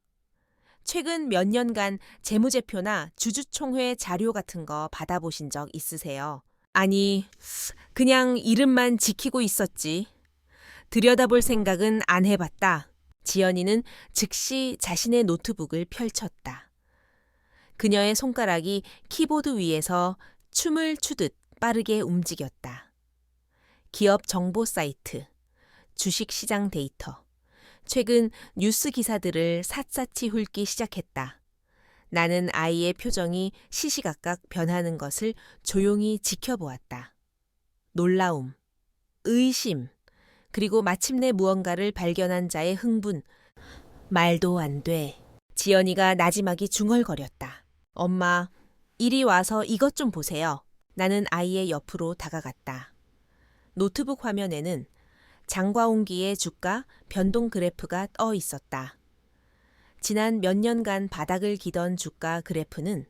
최근 몇 년간 재무제표나 주주총회 자료 같은 거 받아보신 적 있으세요? 아니, 그냥 이름만 지키고 있었지. 들여다볼 생각은 안 해봤다. 지연이는 즉시 자신의 노트북을 펼쳤다. 그녀의 손가락이 키보드 위에서 춤을 추듯 빠르게 움직였다. 기업 정보 사이트, 주식시장 데이터, 최근 뉴스 기사들을 샅샅이 훑기 시작했다. 나는 아이의 표정이 시시각각 변하는 것을 조용히 지켜보았다. 놀라움, 의심, 그리고 마침내 무언가를 발견한 자의 흥분. 말도 안 돼. 지연이가 나지막이 중얼거렸다. 엄마, 이리 와서 이것 좀 보세요. 나는 아이의 옆으로 다가갔다. 노트북 화면에는 장과온기의 주가 변동 그래프가 떠 있었다. 지난 몇 년간 바닥을 기던 주가 그래프는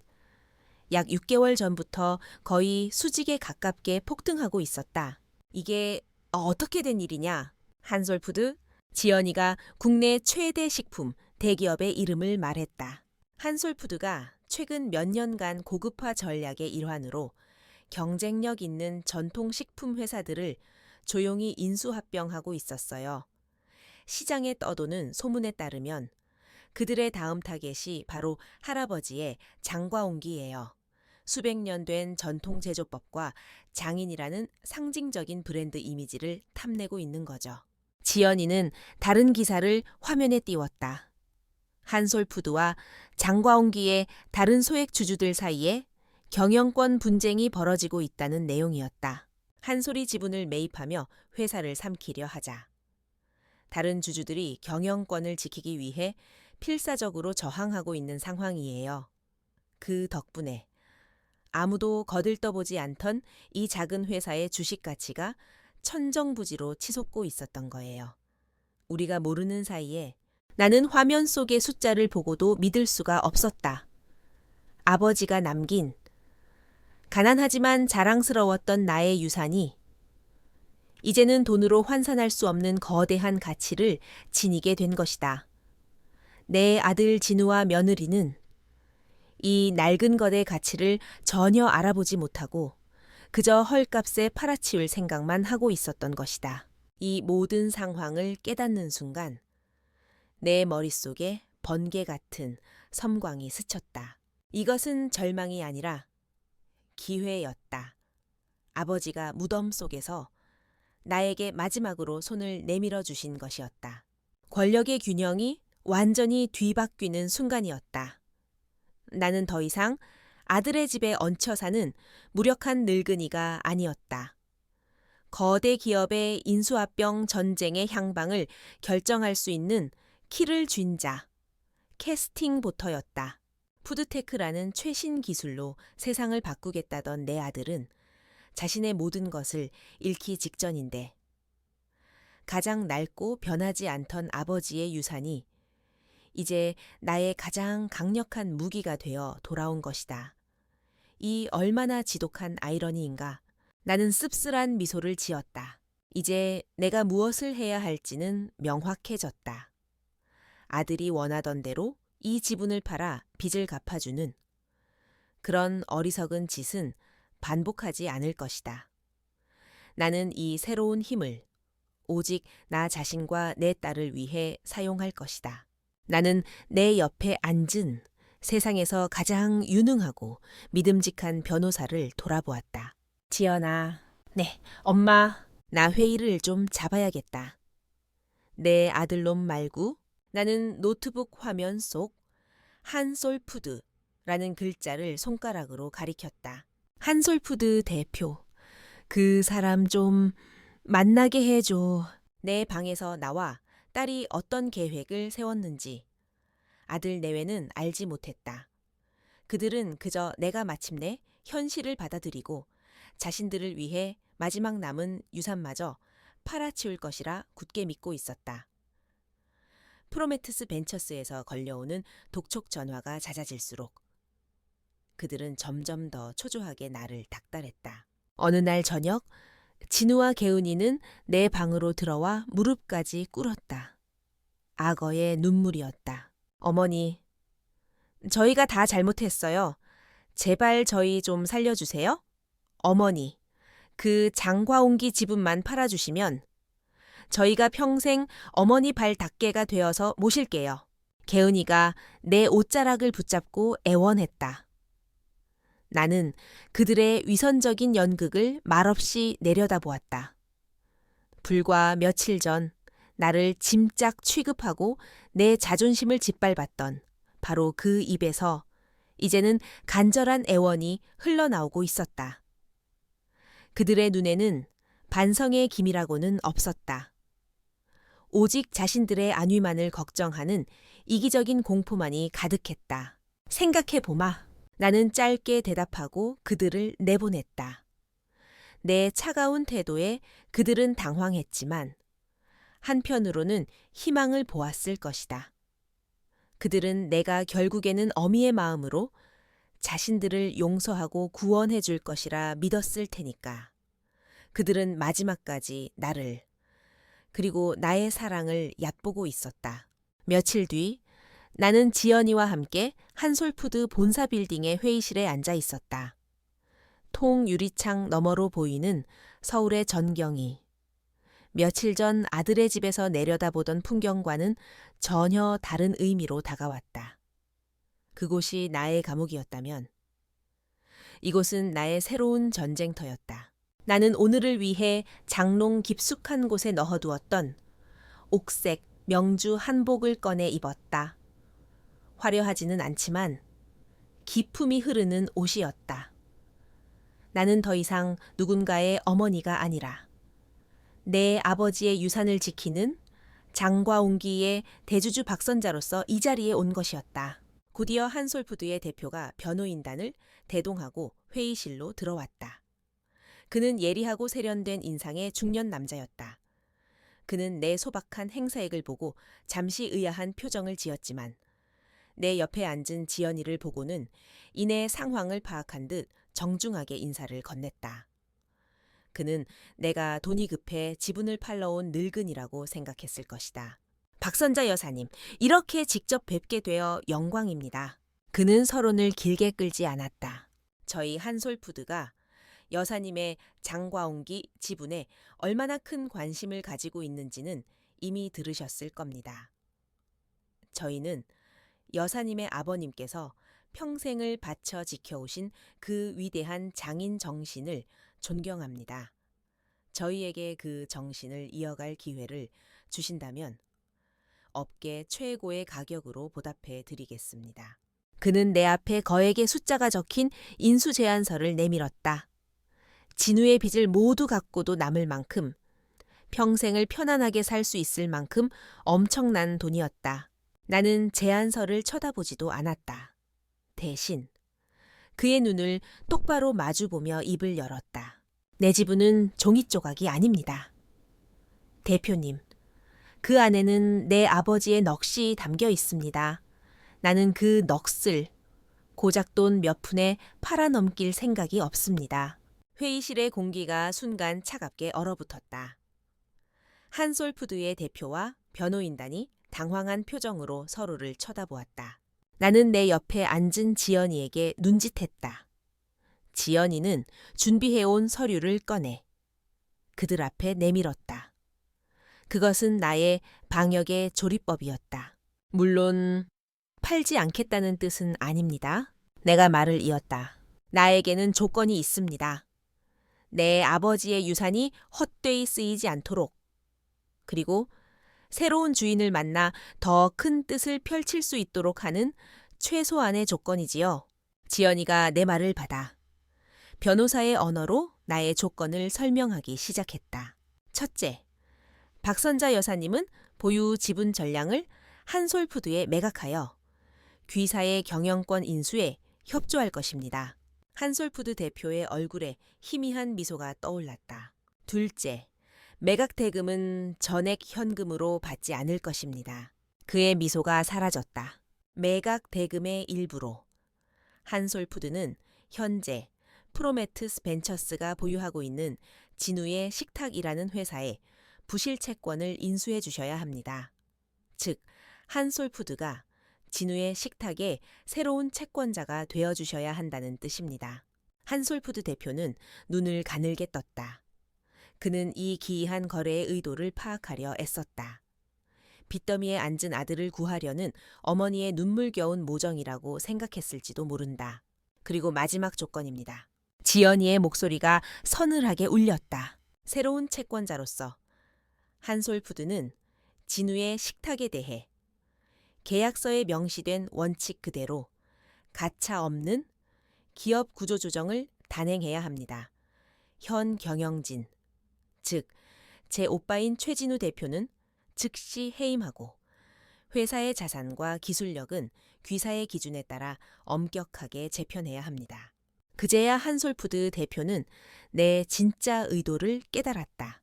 약 6개월 전부터 거의 수직에 가깝게 폭등하고 있었다. 이게 어떻게 된 일이냐? 한솔푸드, 지연이가 국내 최대 식품 대기업의 이름을 말했다. 한솔푸드가 최근 몇 년간 고급화 전략의 일환으로 경쟁력 있는 전통 식품 회사들을 조용히 인수합병하고 있었어요. 시장에 떠도는 소문에 따르면 그들의 다음 타겟이 바로 할아버지의 장과온기예요. 수백 년 된 전통 제조법과 장인이라는 상징적인 브랜드 이미지를 탐내고 있는 거죠. 지연이는 다른 기사를 화면에 띄웠다. 한솔푸드와 장과온기의 다른 소액 주주들 사이에 경영권 분쟁이 벌어지고 있다는 내용이었다. 한솔이 지분을 매입하며 회사를 삼키려 하자. 다른 주주들이 경영권을 지키기 위해 필사적으로 저항하고 있는 상황이에요. 그 덕분에 아무도 거들떠보지 않던 이 작은 회사의 주식 가치가 천정부지로 치솟고 있었던 거예요. 우리가 모르는 사이에 나는 화면 속의 숫자를 보고도 믿을 수가 없었다. 아버지가 남긴 가난하지만 자랑스러웠던 나의 유산이 이제는 돈으로 환산할 수 없는 거대한 가치를 지니게 된 것이다. 내 아들 진우와 며느리는 이 낡은 것의 가치를 전혀 알아보지 못하고 그저 헐값에 팔아치울 생각만 하고 있었던 것이다. 이 모든 상황을 깨닫는 순간 내 머릿속에 번개 같은 섬광이 스쳤다. 이것은 절망이 아니라 기회였다. 아버지가 무덤 속에서 나에게 마지막으로 손을 내밀어 주신 것이었다. 권력의 균형이 완전히 뒤바뀌는 순간이었다. 나는 더 이상 아들의 집에 얹혀 사는 무력한 늙은이가 아니었다. 거대 기업의 인수합병 전쟁의 향방을 결정할 수 있는 키를 쥔 자, 캐스팅 보터였다. 푸드테크라는 최신 기술로 세상을 바꾸겠다던 내 아들은 자신의 모든 것을 잃기 직전인데 가장 낡고 변하지 않던 아버지의 유산이 이제 나의 가장 강력한 무기가 되어 돌아온 것이다. 이 얼마나 지독한 아이러니인가. 나는 씁쓸한 미소를 지었다. 이제 내가 무엇을 해야 할지는 명확해졌다. 아들이 원하던 대로 이 지분을 팔아 빚을 갚아주는 그런 어리석은 짓은 반복하지 않을 것이다. 나는 이 새로운 힘을 오직 나 자신과 내 딸을 위해 사용할 것이다. 나는 내 옆에 앉은 세상에서 가장 유능하고 믿음직한 변호사를 돌아보았다. 지연아, 네, 엄마, 나 회의를 좀 잡아야겠다. 내 아들놈 말고 나는 노트북 화면 속 한솔푸드라는 글자를 손가락으로 가리켰다. 한솔푸드 대표, 그 사람 좀 만나게 해줘. 내 방에서 나와 딸이 어떤 계획을 세웠는지 아들 내외는 알지 못했다. 그들은 그저 내가 마침내 현실을 받아들이고 자신들을 위해 마지막 남은 유산마저 팔아치울 것이라 굳게 믿고 있었다. 프로메테스 벤처스에서 걸려오는 독촉 전화가 잦아질수록 그들은 점점 더 초조하게 나를 닥달했다. 어느 날 저녁 진우와 개운이는 내 방으로 들어와 무릎까지 꿇었다. 악어의 눈물이었다. 어머니, 저희가 다 잘못했어요. 제발 저희 좀 살려주세요. 어머니, 그 장과옹기 지분만 팔아주시면 저희가 평생 어머니 발 닦개가 되어서 모실게요. 개은이가 내 옷자락을 붙잡고 애원했다. 나는 그들의 위선적인 연극을 말없이 내려다보았다. 불과 며칠 전 나를 짐짝 취급하고 내 자존심을 짓밟았던 바로 그 입에서 이제는 간절한 애원이 흘러나오고 있었다. 그들의 눈에는 반성의 기미라고는 없었다. 오직 자신들의 안위만을 걱정하는 이기적인 공포만이 가득했다. 생각해보마. 나는 짧게 대답하고 그들을 내보냈다. 내 차가운 태도에 그들은 당황했지만 한편으로는 희망을 보았을 것이다. 그들은 내가 결국에는 어미의 마음으로 자신들을 용서하고 구원해 줄 것이라 믿었을 테니까. 그들은 마지막까지 나를 그리고 나의 사랑을 얕보고 있었다. 며칠 뒤 나는 지연이와 함께 한솔푸드 본사 빌딩의 회의실에 앉아 있었다. 통유리창 너머로 보이는 서울의 전경이 며칠 전 아들의 집에서 내려다보던 풍경과는 전혀 다른 의미로 다가왔다. 그곳이 나의 감옥이었다면 이곳은 나의 새로운 전쟁터였다. 나는 오늘을 위해 장롱 깊숙한 곳에 넣어두었던 옥색 명주 한복을 꺼내 입었다. 화려하지는 않지만 기품이 흐르는 옷이었다. 나는 더 이상 누군가의 어머니가 아니라 내 아버지의 유산을 지키는 장과옹기의 대주주 박선자로서 이 자리에 온 것이었다. 곧이어 한솔푸드의 대표가 변호인단을 대동하고 회의실로 들어왔다. 그는 예리하고 세련된 인상의 중년 남자였다. 그는 내 소박한 행사액을 보고 잠시 의아한 표정을 지었지만 내 옆에 앉은 지연이를 보고는 이내 상황을 파악한 듯 정중하게 인사를 건넸다. 그는 내가 돈이 급해 지분을 팔러 온 늙은이라고 생각했을 것이다. 박선자 여사님, 이렇게 직접 뵙게 되어 영광입니다. 그는 서론을 길게 끌지 않았다. 저희 한솔푸드가 여사님의 장과옹기 지분에 얼마나 큰 관심을 가지고 있는지는 이미 들으셨을 겁니다. 저희는 여사님의 아버님께서 평생을 바쳐 지켜오신 그 위대한 장인 정신을 존경합니다. 저희에게 그 정신을 이어갈 기회를 주신다면 업계 최고의 가격으로 보답해 드리겠습니다. 그는 내 앞에 거액의 숫자가 적힌 인수 제안서를 내밀었다. 진우의 빚을 모두 갚고도 남을 만큼, 평생을 편안하게 살 수 있을 만큼 엄청난 돈이었다. 나는 제안서를 쳐다보지도 않았다. 대신 그의 눈을 똑바로 마주보며 입을 열었다. 내 지분은 종이 조각이 아닙니다. 대표님, 그 안에는 내 아버지의 넋이 담겨 있습니다. 나는 그 넋을 고작 돈 몇 푼에 팔아넘길 생각이 없습니다. 회의실의 공기가 순간 차갑게 얼어붙었다. 한솔푸드의 대표와 변호인단이 당황한 표정으로 서로를 쳐다보았다. 나는 내 옆에 앉은 지연이에게 눈짓했다. 지연이는 준비해온 서류를 꺼내 그들 앞에 내밀었다. 그것은 나의 방역의 조리법이었다. 물론 팔지 않겠다는 뜻은 아닙니다. 내가 말을 이었다. 나에게는 조건이 있습니다. 내 아버지의 유산이 헛되이 쓰이지 않도록, 그리고 새로운 주인을 만나 더 큰 뜻을 펼칠 수 있도록 하는 최소한의 조건이지요. 지연이가 내 말을 받아 변호사의 언어로 나의 조건을 설명하기 시작했다. 첫째, 박선자 여사님은 보유 지분 전량을 한솔푸드에 매각하여 귀사의 경영권 인수에 협조할 것입니다. 한솔푸드 대표의 얼굴에 희미한 미소가 떠올랐다. 둘째, 매각 대금은 전액 현금으로 받지 않을 것입니다. 그의 미소가 사라졌다. 매각 대금의 일부로. 한솔푸드는 현재 프로메트스 벤처스가 보유하고 있는 진우의 식탁이라는 회사에 부실 채권을 인수해 주셔야 합니다. 즉, 한솔푸드가 진우의 식탁의 새로운 채권자가 되어 주셔야 한다는 뜻입니다. 한솔푸드 대표는 눈을 가늘게 떴다. 그는 이 기이한 거래의 의도를 파악하려 애썼다. 빚더미에 앉은 아들을 구하려는 어머니의 눈물겨운 모정이라고 생각했을지도 모른다. 그리고 마지막 조건입니다. 지연이의 목소리가 서늘하게 울렸다. 새로운 채권자로서 한솔푸드는 진우의 식탁에 대해 계약서에 명시된 원칙 그대로 가차 없는 기업 구조 조정을 단행해야 합니다. 현 경영진, 즉 제 오빠인 최진우 대표는 즉시 해임하고 회사의 자산과 기술력은 귀사의 기준에 따라 엄격하게 재편해야 합니다. 그제야 한솔푸드 대표는 내 진짜 의도를 깨달았다.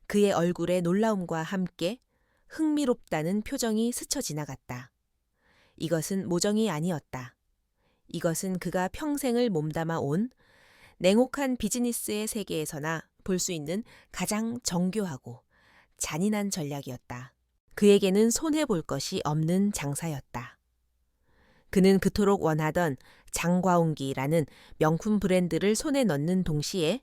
그의 얼굴에 놀라움과 함께 흥미롭다는 표정이 스쳐 지나갔다. 이것은 모정이 아니었다. 이것은 그가 평생을 몸담아 온 냉혹한 비즈니스의 세계에서나 볼 수 있는 가장 정교하고 잔인한 전략이었다. 그에게는 손해볼 것이 없는 장사였다. 그는 그토록 원하던 장과웅기라는 명품 브랜드를 손에 넣는 동시에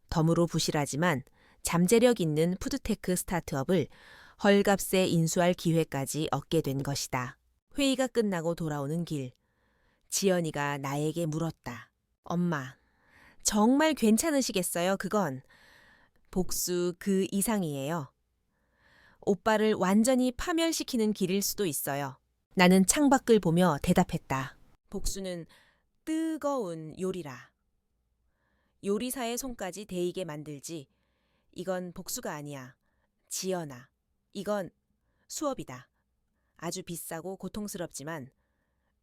덤으로 부실하지만 잠재력 있는 푸드테크 스타트업을 헐값에 인수할 기회까지 얻게 된 것이다. 회의가 끝나고 돌아오는 길, 지연이가 나에게 물었다. 엄마, 정말 괜찮으시겠어요, 그건? 복수 그 이상이에요. 오빠를 완전히 파멸시키는 길일 수도 있어요. 나는 창밖을 보며 대답했다. 복수는 뜨거운 요리라. 요리사의 손까지 데이게 만들지. 이건 복수가 아니야. 지연아, 이건 수업이다. 아주 비싸고 고통스럽지만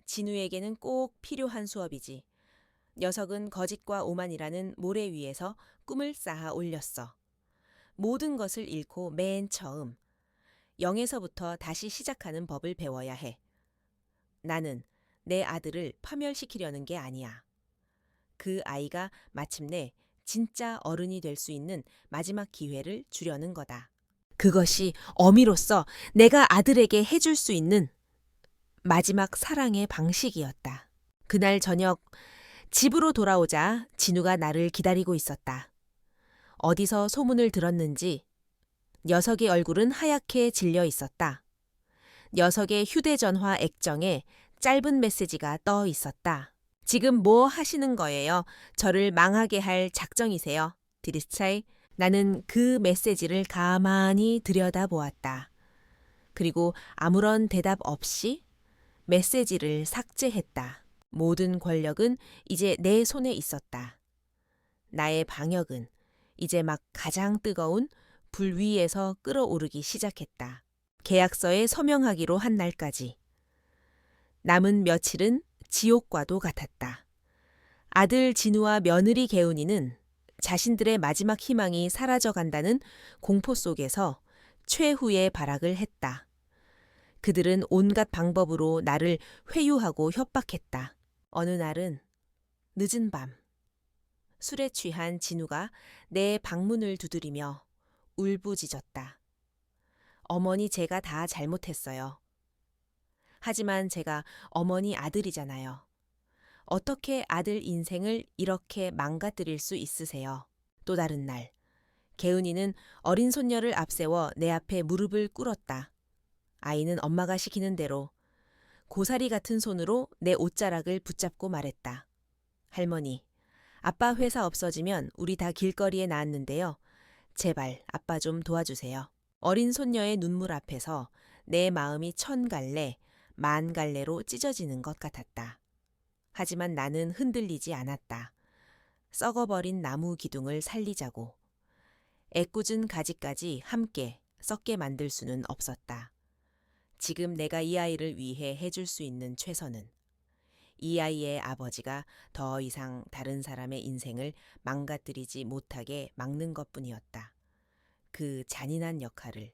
진우에게는 꼭 필요한 수업이지. 녀석은 거짓과 오만이라는 모래 위에서 꿈을 쌓아 올렸어. 모든 것을 잃고 맨 처음 0에서부터 다시 시작하는 법을 배워야 해. 나는 내 아들을 파멸시키려는 게 아니야. 그 아이가 마침내 진짜 어른이 될 수 있는 마지막 기회를 주려는 거다. 그것이 어미로서 내가 아들에게 해줄 수 있는 마지막 사랑의 방식이었다. 그날 저녁 집으로 돌아오자 진우가 나를 기다리고 있었다. 어디서 소문을 들었는지 녀석의 얼굴은 하얗게 질려 있었다. 녀석의 휴대전화 액정에 짧은 메시지가 떠 있었다. 지금 뭐 하시는 거예요? 저를 망하게 할 작정이세요? 디리스차이. 나는 그 메시지를 가만히 들여다보았다. 그리고 아무런 대답 없이 메시지를 삭제했다. 모든 권력은 이제 내 손에 있었다. 나의 방역은 이제 막 가장 뜨거운 불 위에서 끓어오르기 시작했다. 계약서에 서명하기로 한 날까지. 남은 며칠은 지옥과도 같았다. 아들 진우와 며느리 개운이는 자신들의 마지막 희망이 사라져간다는 공포 속에서 최후의 발악을 했다. 그들은 온갖 방법으로 나를 회유하고 협박했다. 어느 날은 늦은 밤, 술에 취한 진우가 내 방문을 두드리며 울부짖었다. 어머니, 제가 다 잘못했어요. 하지만 제가 어머니 아들이잖아요. 어떻게 아들 인생을 이렇게 망가뜨릴 수 있으세요? 또 다른 날, 개은이는 어린 손녀를 앞세워 내 앞에 무릎을 꿇었다. 아이는 엄마가 시키는 대로 고사리 같은 손으로 내 옷자락을 붙잡고 말했다. 할머니, 아빠 회사 없어지면 우리 다 길거리에 나왔는데요. 제발 아빠 좀 도와주세요. 어린 손녀의 눈물 앞에서 내 마음이 1000갈래, 10,000갈래로 찢어지는 것 같았다. 하지만 나는 흔들리지 않았다. 썩어버린 나무 기둥을 살리자고. 애꿎은 가지까지 함께 썩게 만들 수는 없었다. 지금 내가 이 아이를 위해 해줄 수 있는 최선은 이 아이의 아버지가 더 이상 다른 사람의 인생을 망가뜨리지 못하게 막는 것뿐이었다. 그 잔인한 역할을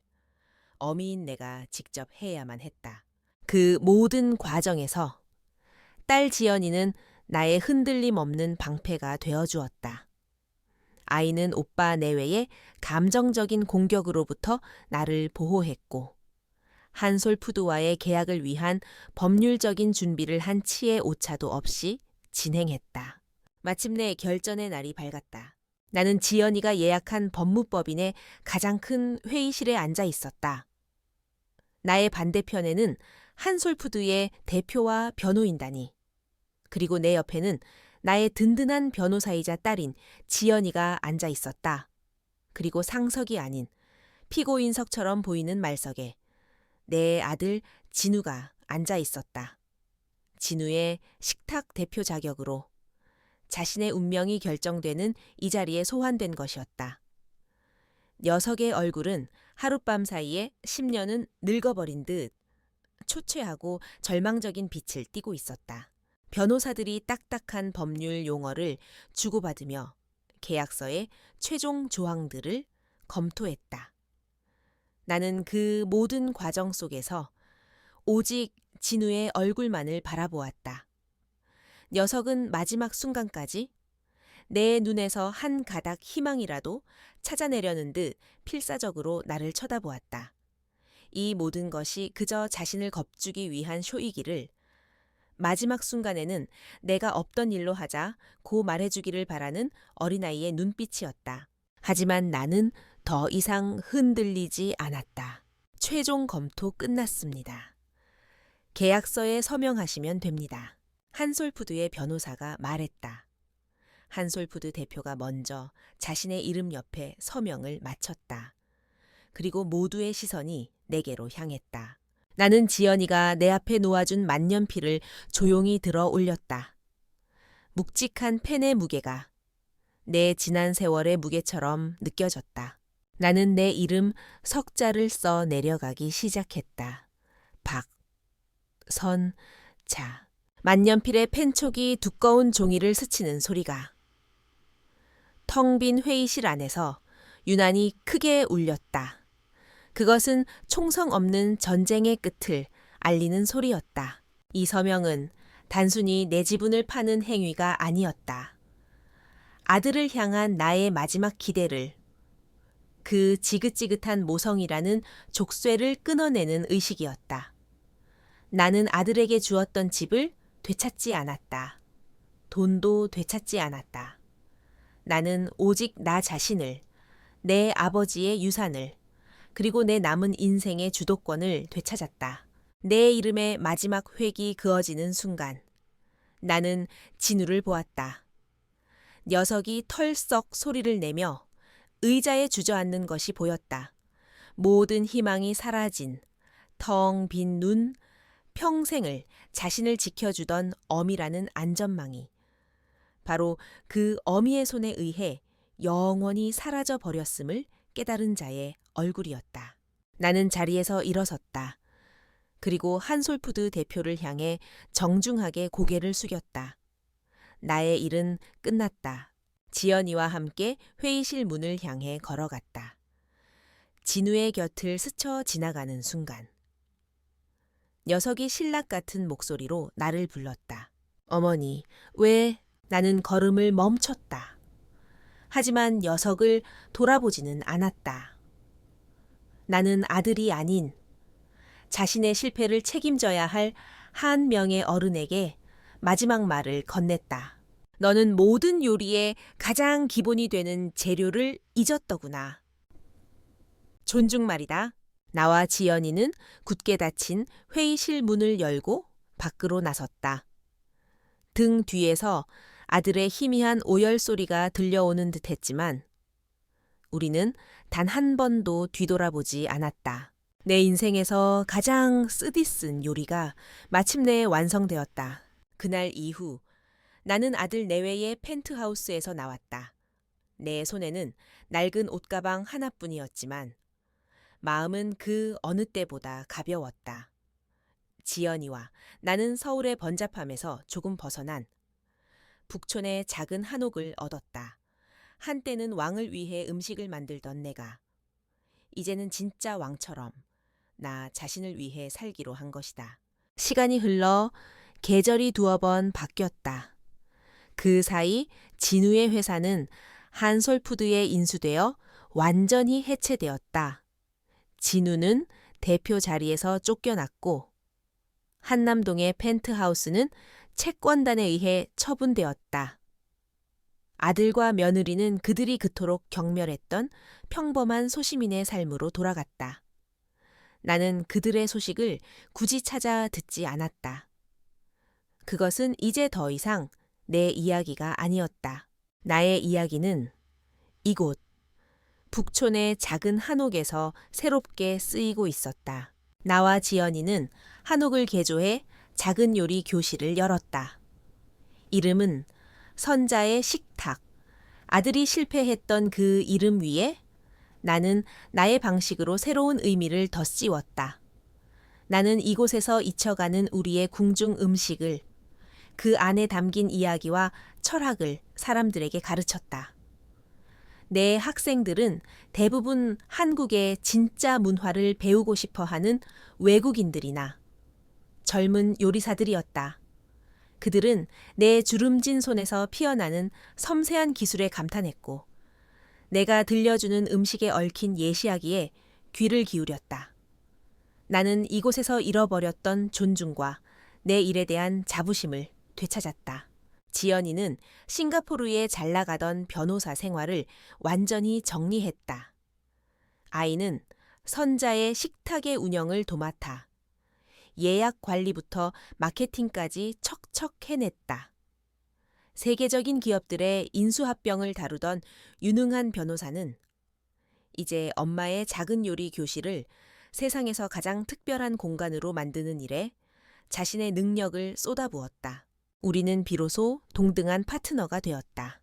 어미인 내가 직접 해야만 했다. 그 모든 과정에서 딸 지연이는 나의 흔들림 없는 방패가 되어주었다. 아이는 오빠 내외의 감정적인 공격으로부터 나를 보호했고 한솔푸드와의 계약을 위한 법률적인 준비를 한 치의 오차도 없이 진행했다. 마침내 결전의 날이 밝았다. 나는 지연이가 예약한 법무법인의 가장 큰 회의실에 앉아 있었다. 나의 반대편에는 한솔푸드의 대표와 변호인단이, 그리고 내 옆에는 나의 든든한 변호사이자 딸인 지연이가 앉아 있었다. 그리고 상석이 아닌 피고인석처럼 보이는 말석에 내 아들 진우가 앉아 있었다. 진우의 식탁 대표 자격으로 자신의 운명이 결정되는 이 자리에 소환된 것이었다. 녀석의 얼굴은 하룻밤 사이에 10년은 늙어버린 듯 초췌하고 절망적인 빛을 띠고 있었다. 변호사들이 딱딱한 법률 용어를 주고받으며 계약서의 최종 조항들을 검토했다. 나는 그 모든 과정 속에서 오직 진우의 얼굴만을 바라보았다. 녀석은 마지막 순간까지 내 눈에서 한 가닥 희망이라도 찾아내려는 듯 필사적으로 나를 쳐다보았다. 이 모든 것이 그저 자신을 겁주기 위한 쇼이기를 마지막 순간에는 내가 없던 일로 하자 고 말해주기를 바라는 어린아이의 눈빛이었다. 하지만 나는 더 이상 흔들리지 않았다. 최종 검토 끝났습니다. 계약서에 서명하시면 됩니다. 한솔푸드의 변호사가 말했다. 한솔푸드 대표가 먼저 자신의 이름 옆에 서명을 마쳤다. 그리고 모두의 시선이 내게로 향했다. 나는 지연이가 내 앞에 놓아준 만년필을 조용히 들어 올렸다. 묵직한 펜의 무게가 내 지난 세월의 무게처럼 느껴졌다. 나는 내 이름 석자를 써 내려가기 시작했다. 박, 선, 자. 만년필의 펜촉이 두꺼운 종이를 스치는 소리가 텅 빈 회의실 안에서 유난히 크게 울렸다. 그것은 총성 없는 전쟁의 끝을 알리는 소리였다. 이 서명은 단순히 내 지분을 파는 행위가 아니었다. 아들을 향한 나의 마지막 기대를, 그 지긋지긋한 모성이라는 족쇄를 끊어내는 의식이었다. 나는 아들에게 주었던 집을 되찾지 않았다. 돈도 되찾지 않았다. 나는 오직 나 자신을, 내 아버지의 유산을, 그리고 내 남은 인생의 주도권을 되찾았다. 내 이름의 마지막 획이 그어지는 순간 나는 진우를 보았다. 녀석이 털썩 소리를 내며 의자에 주저앉는 것이 보였다. 모든 희망이 사라진 텅 빈 눈, 평생을 자신을 지켜주던 어미라는 안전망이 바로 그 어미의 손에 의해 영원히 사라져 버렸음을 깨달은 자의 얼굴이었다. 나는 자리에서 일어섰다. 그리고 한솔푸드 대표를 향해 정중하게 고개를 숙였다. 나의 일은 끝났다. 지연이와 함께 회의실 문을 향해 걸어갔다. 진우의 곁을 스쳐 지나가는 순간 녀석이 신락 같은 목소리로 나를 불렀다. 어머니, 왜? 나는 걸음을 멈췄다. 하지만 녀석을 돌아보지는 않았다. 나는 아들이 아닌 자신의 실패를 책임져야 할 한 명의 어른에게 마지막 말을 건넸다. 너는 모든 요리의 가장 기본이 되는 재료를 잊었더구나. 존중 말이다. 나와 지연이는 굳게 닫힌 회의실 문을 열고 밖으로 나섰다. 등 뒤에서 아들의 희미한 오열 소리가 들려오는 듯했지만 우리는 단 한 번도 뒤돌아보지 않았다. 내 인생에서 가장 쓰디쓴 요리가 마침내 완성되었다. 그날 이후 나는 아들 내외의 펜트하우스에서 나왔다. 내 손에는 낡은 옷가방 하나뿐이었지만 마음은 그 어느 때보다 가벼웠다. 지연이와 나는 서울의 번잡함에서 조금 벗어난 북촌의 작은 한옥을 얻었다. 한때는 왕을 위해 음식을 만들던 내가 이제는 진짜 왕처럼 나 자신을 위해 살기로 한 것이다. 시간이 흘러 계절이 두어 번 바뀌었다. 그 사이 진우의 회사는 한솔푸드에 인수되어 완전히 해체되었다. 진우는 대표 자리에서 쫓겨났고 한남동의 펜트하우스는 채권단에 의해 처분되었다. 아들과 며느리는 그들이 그토록 경멸했던 평범한 소시민의 삶으로 돌아갔다. 나는 그들의 소식을 굳이 찾아 듣지 않았다. 그것은 이제 더 이상 내 이야기가 아니었다. 나의 이야기는 이곳 북촌의 작은 한옥에서 새롭게 쓰이고 있었다. 나와 지연이는 한옥을 개조해 작은 요리 교실을 열었다. 이름은 선자의 식탁. 아들이 실패했던 그 이름 위에 나는 나의 방식으로 새로운 의미를 덧씌웠다. 나는 이곳에서 잊혀가는 우리의 궁중 음식을, 그 안에 담긴 이야기와 철학을 사람들에게 가르쳤다. 내 학생들은 대부분 한국의 진짜 문화를 배우고 싶어 하는 외국인들이나 젊은 요리사들이었다. 그들은 내 주름진 손에서 피어나는 섬세한 기술에 감탄했고, 내가 들려주는 음식에 얽힌 예시하기에 귀를 기울였다. 나는 이곳에서 잃어버렸던 존중과 내 일에 대한 자부심을 되찾았다. 지연이는 싱가포르에 잘 나가던 변호사 생활을 완전히 정리했다. 아이는 선자의 식탁의 운영을 도맡아 예약 관리부터 마케팅까지 척척 해냈다. 세계적인 기업들의 인수합병을 다루던 유능한 변호사는 이제 엄마의 작은 요리 교실을 세상에서 가장 특별한 공간으로 만드는 일에 자신의 능력을 쏟아부었다. 우리는 비로소 동등한 파트너가 되었다.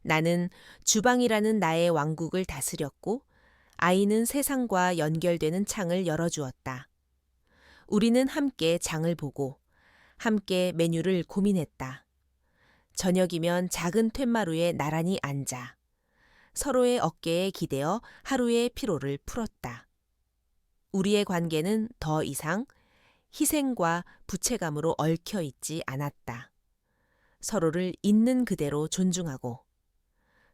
나는 주방이라는 나의 왕국을 다스렸고 아이는 세상과 연결되는 창을 열어주었다. 우리는 함께 장을 보고 함께 메뉴를 고민했다. 저녁이면 작은 툇마루에 나란히 앉아 서로의 어깨에 기대어 하루의 피로를 풀었다. 우리의 관계는 더 이상 희생과 부채감으로 얽혀 있지 않았다. 서로를 있는 그대로 존중하고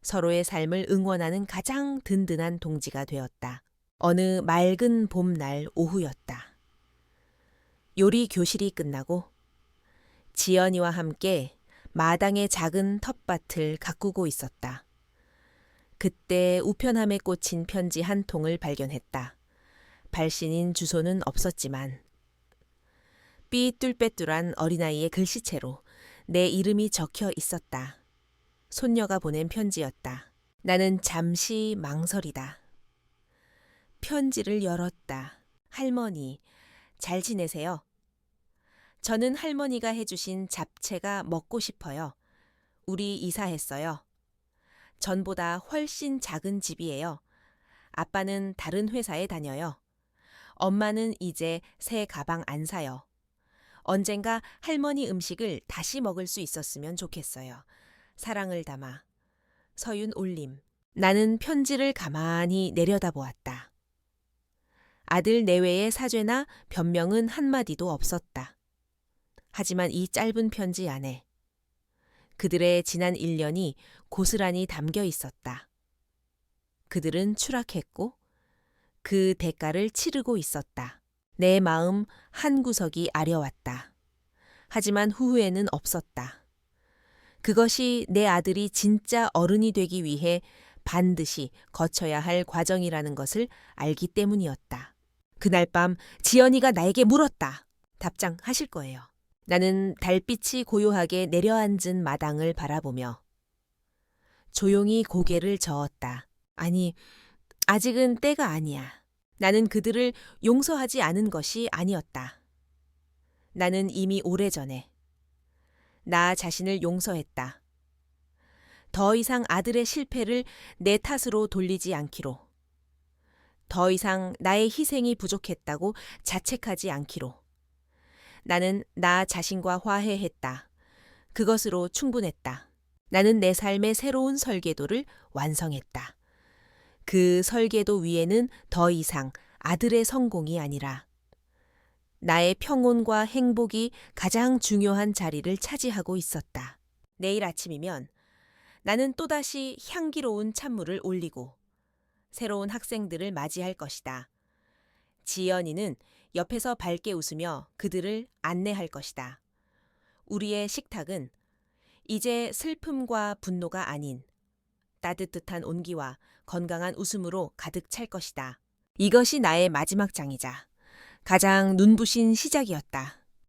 서로의 삶을 응원하는 가장 든든한 동지가 되었다. 어느 맑은 봄날 오후였다. 요리 교실이 끝나고 지연이와 함께 마당의 작은 텃밭을 가꾸고 있었다. 그때 우편함에 꽂힌 편지 한 통을 발견했다. 발신인 주소는 없었지만 삐뚤빼뚤한 어린아이의 글씨체로 내 이름이 적혀 있었다. 손녀가 보낸 편지였다. 나는 잠시 망설이다. 편지를 열었다. 할머니, 잘 지내세요? 저는 할머니가 해주신 잡채가 먹고 싶어요. 우리 이사했어요. 전보다 훨씬 작은 집이에요. 아빠는 다른 회사에 다녀요. 엄마는 이제 새 가방 안 사요. 언젠가 할머니 음식을 다시 먹을 수 있었으면 좋겠어요. 사랑을 담아. 서윤 올림. 나는 편지를 가만히 내려다보았다. 아들 내외의 사죄나 변명은 한마디도 없었다. 하지만 이 짧은 편지 안에 그들의 지난 1년이 고스란히 담겨 있었다. 그들은 추락했고 그 대가를 치르고 있었다. 내 마음 한구석이 아려왔다. 하지만 후회는 없었다. 그것이 내 아들이 진짜 어른이 되기 위해 반드시 거쳐야 할 과정이라는 것을 알기 때문이었다. 그날 밤 지연이가 나에게 물었다. 답장하실 거예요. 나는 달빛이 고요하게 내려앉은 마당을 바라보며 조용히 고개를 저었다. 아니, 아직은 때가 아니야. 나는 그들을 용서하지 않은 것이 아니었다. 나는 이미 오래전에 나 자신을 용서했다. 더 이상 아들의 실패를 내 탓으로 돌리지 않기로. 더 이상 나의 희생이 부족했다고 자책하지 않기로. 나는 나 자신과 화해했다. 그것으로 충분했다. 나는 내 삶의 새로운 설계도를 완성했다. 그 설계도 위에는 더 이상 아들의 성공이 아니라 나의 평온과 행복이 가장 중요한 자리를 차지하고 있었다. 내일 아침이면 나는 또다시 향기로운 찬물을 올리고 새로운 학생들을 맞이할 것이다. 지연이는 옆에서 밝게 웃으며 그들을 안내할 것이다. 우리의 식탁은 이제 슬픔과 분노가 아닌 따뜻한 온기와 건강한 웃음으로 가득 찰 것이다. 이것이 나의 마지막 장이자 가장 눈부신 시작이었다.